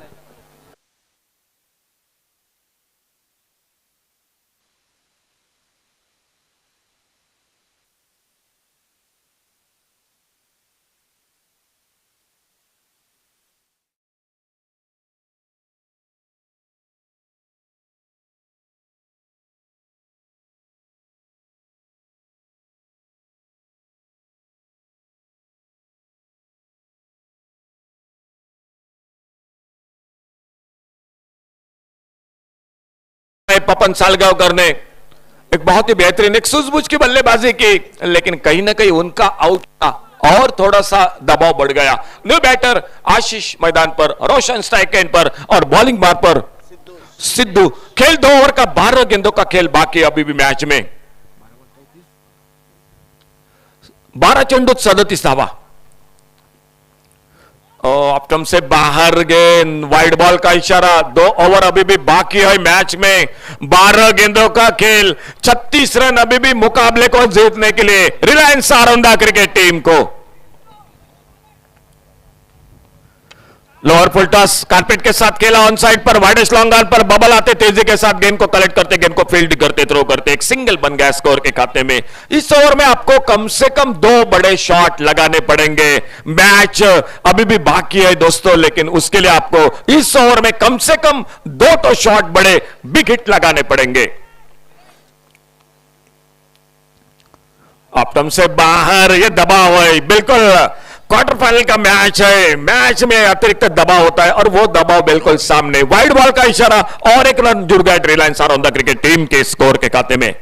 Speaker 2: पपन सालगांवकर ने एक बहुत ही बेहतरीन एक सूझबूझ की बल्लेबाजी की, लेकिन कहीं ना कहीं उनका आउट और थोड़ा सा दबाव बढ़ गया। न्यू बैटर आशीष मैदान पर, रोशन स्ट्राइक एंड पर और बॉलिंग मार पर सिद्धू। खेल 2 ओवर का 12 गेंदों का खेल बाकी अभी भी मैच में। 12 चेंडूत 37 धावा। अपटम से बाहर गेंद, वाइड बॉल का इशारा। 2 ओवर अभी भी बाकी है मैच में, 12 गेंदों का खेल, 36 रन अभी भी मुकाबले को जीतने के लिए रिलायंस आरोंदा क्रिकेट टीम को। लोअर फुल टॉस कारपेट के साथ खेला, on side per widest long on per bubble आते, तेजी के साथ गेंद को कलेक्ट करते, गेंद को फील्ड करते, थ्रो करते, एक सिंगल बन गया स्कोर के खाते में। इस ओवर में आपको कम से कम 2 बड़े शॉट लगाने पड़ेंगे। मैच अभी भी बाकी है दोस्तों, लेकिन उसके लिए आपको इस ओवर में कम से कम 2 तो शॉट बड़े बिग हिट लगाने पड़ेंगे। अपटम से बाहर, ये दबाव है, बिल्कुल क्वार्टर फाइनल का मैच है, मैच में अतिरिक्त दबाव होता है और वो दबाव बिल्कुल सामने। वाइड बॉल का इशारा और एक रन जुड़ गया रिलायंस आरोंदा क्रिकेट टीम के स्कोर के खाते में।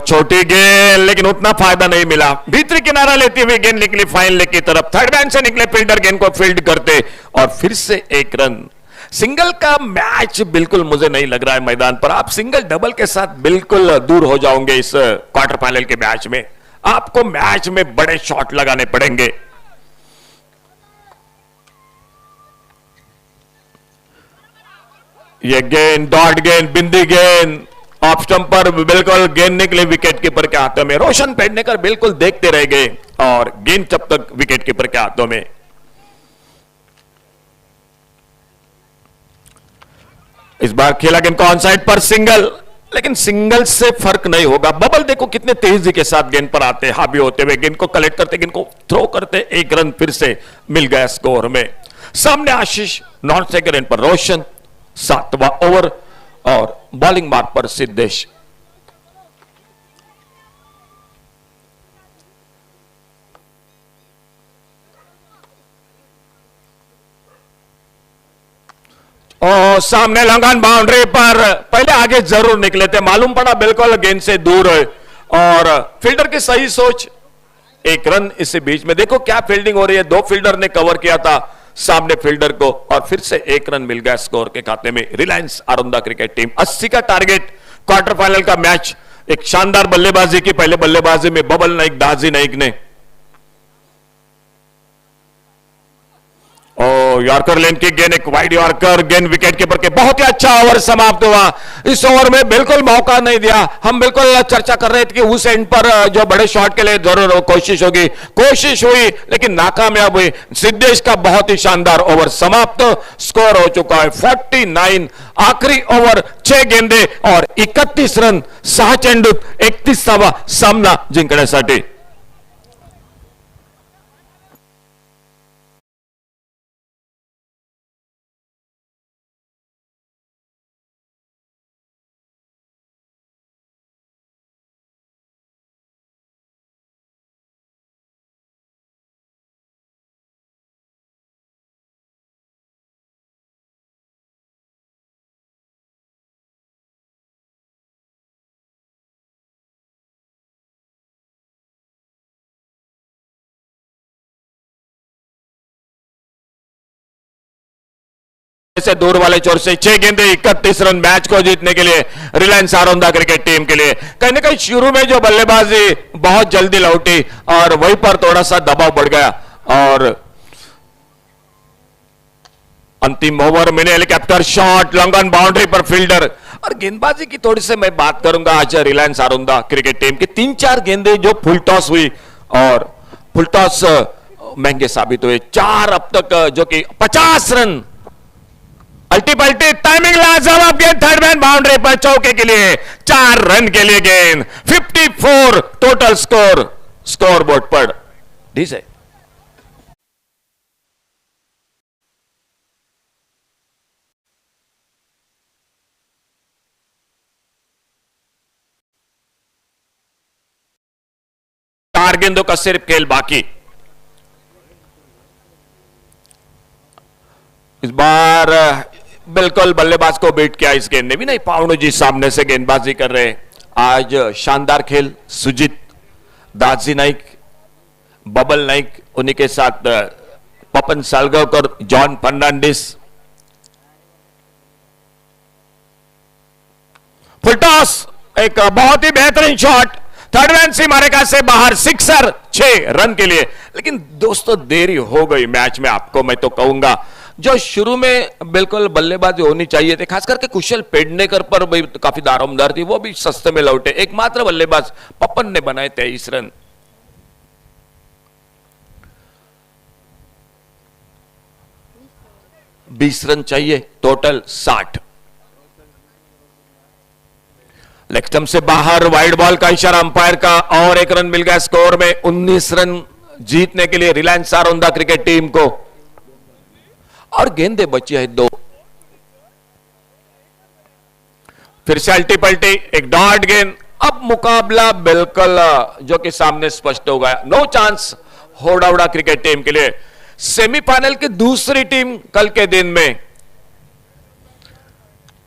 Speaker 2: छोटी गेंद, लेकिन उतना फायदा नहीं मिला। भीतरी किनारा लेती हुई गेंद निकली फाइन लेग की तरफ, थर्ड मैन से निकले फील्डर गेंद को फील्ड करते और फिर से एक रन। सिंगल का मैच बिल्कुल मुझे नहीं लग रहा है मैदान पर। आप सिंगल डबल के साथ बिल्कुल दूर हो जाओगे इस क्वार्टर फाइनल के मैच में। आपको मैच में बड़े शॉट लगाने पड़ेंगे। ये गेंद, डॉट गेंद, बिंदी गेंद, ऑफ स्टंप पर बिल्कुल गेंद निकले विकेट कीपर के हाथों में। रोशन पेडनेकर बिल्कुल देखते रह गए और गेंद जब तक विकेट कीपर के हाथों में। इस बार खेला गेंद को ऑन साइड पर सिंगल, लेकिन सिंगल से फर्क नहीं होगा। बबल देखो कितने तेजी के साथ गेंद पर आते, हावी होते हुए गेंद को कलेक्ट करते, गेंद को थ्रो करते, एक रन फिर से मिल गया स्कोर में। सामने आशीष, नॉन स्ट्राइकर एंड पर रोशन, 7वां ओवर और बॉलिंग मार्ग पर सिद्धेश। और सामने लॉन्ग ऑन बाउंड्री पर पहले आगे जरूर निकले थे, मालूम पड़ा बिल्कुल गेंद से दूर है और फील्डर की सही सोच, एक रन इसी बीच में। देखो क्या फील्डिंग हो रही है, 2 फील्डर ने कवर किया था सामने फील्डर को और फिर से एक रन मिल गया स्कोर के खाते में। रिलायंस आरोंदा क्रिकेट टीम 80 का टारगेट क्वार्टर फाइनल का मैच। एक शानदार बल्लेबाजी की पहले बल्लेबाजी में बबल नाइक, दाजी नाइक ने। यॉर्कर लेन की गेंद, एक वाइड यॉर्कर गेंद विकेट कीपर के, बहुत ही अच्छा ओवर समाप्त हुआ। इस ओवर में बिल्कुल मौका नहीं दिया। हम बिल्कुल चर्चा कर रहे थे कि उस एंड पर जो बड़े शॉट के लिए जरूर कोशिश होगी, कोशिश हुई लेकिन नाकामयाब हुई। सिद्धेश का बहुत ही शानदार ओवर समाप्त, स्कोर हो चुका है 49। आखिरी ओवर 6 गेंदे और 31 रन, 6 चेंडूत 31वा सामना जिंकण्यासाठी। से दूर वाले छोर से 6 गेंदे 31 रन, मैच को जीतने के लिए रिलायंस आरोंदा क्रिकेट टीम के लिए। कहीं ना कहीं शुरू में जो बल्लेबाजी बहुत जल्दी लौटी और वहीं पर थोड़ा सा दबाव बढ़ गया और अंतिम ओवर में helicopter shot, long on boundary per fielder. और गेंदबाजी की थोड़ी से मैं बात करूंगा आज रिलायंस आरोंदा क्रिकेट टीम की। 3-4 गेंदे जो फुल टॉस हुई और फुल टॉस महंगे साबित हुए। 4 अब तक जो कि 50 रन, अल्टी पल्टी टाइमिंग लाजवाब गेंद, थर्ड मैन बाउंड्री पर चौके के लिए 4 रन के लिए गेंद। 54 टोटल स्कोर बोर्ड पर। डी से चार गेंदों का सिर्फ खेल बाकी। इस बार बिल्कुल बल्लेबाज को बीट किया इस गेंद ने भी नहीं। पावनू जी सामने से गेंदबाजी कर रहे। आज शानदार खेल। सुजीत, दाजी नाइक, बबल नाइक, उन्हीं के साथ Papan Salgaonkar, John Fernandes. Full toss, एक बहुत ही बेहतरीन शॉट, थर्ड मैन सीमारेखा से बाहर, सिक्सर, 6 रन के लिए। लेकिन दोस्तों देरी हो गई मैच में। आपको मैं तो कहूंगा जो शुरू में बिल्कुल बल्लेबाजी होनी चाहिए थे, खास करके कुशल पेडनेकर पर भी काफी दारोमदार थी, वो भी सस्ते में लौटे। एकमात्र बल्लेबाज पपन ने बनाए 23 रन। बीस रन चाहिए, टोटल 60। लेग स्टंप से बाहर, वाइड बॉल का इशारा अंपायर का और 1 रन मिल गया। स्कोर में 19 रन जीतने के लिए रिलायंस आरोंदा क्रिकेट टीम को। और गेंदे बची है 2। फिर से अल्टी पल्टी, एक डॉट गेंद। अब मुकाबला बिल्कुल जो कि सामने स्पष्ट हो गया। नो चांस होडावड़ा क्रिकेट टीम के लिए। सेमीफाइनल की दूसरी टीम कल के दिन में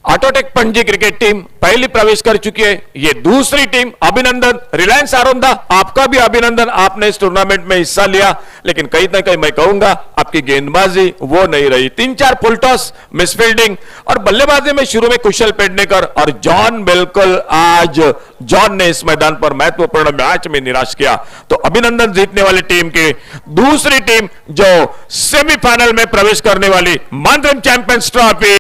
Speaker 2: ऑटोटेक पणजी क्रिकेट टीम पहली प्रवेश कर चुकी है। ये दूसरी टीम, अभिनंदन रिलायंस आरोंदा, आपका भी अभिनंदन, आपने इस टूर्नामेंट में हिस्सा लिया। लेकिन कहीं ना कहीं मैं कहूंगा आपकी गेंदबाजी वो नहीं रही। 3-4 फुल टॉस, मिसफील्डिंग और बल्लेबाजी में शुरू में कुशल पेडनेकर और जॉन, बिल्कुल आज जॉन ने इस मैदान पर महत्वपूर्ण मैच में निराश किया। तो अभिनंदन जीतने वाली टीम की। दूसरी टीम जो सेमीफाइनल में प्रवेश करने वाली, मंत्रिम चैंपियंस ट्रॉफी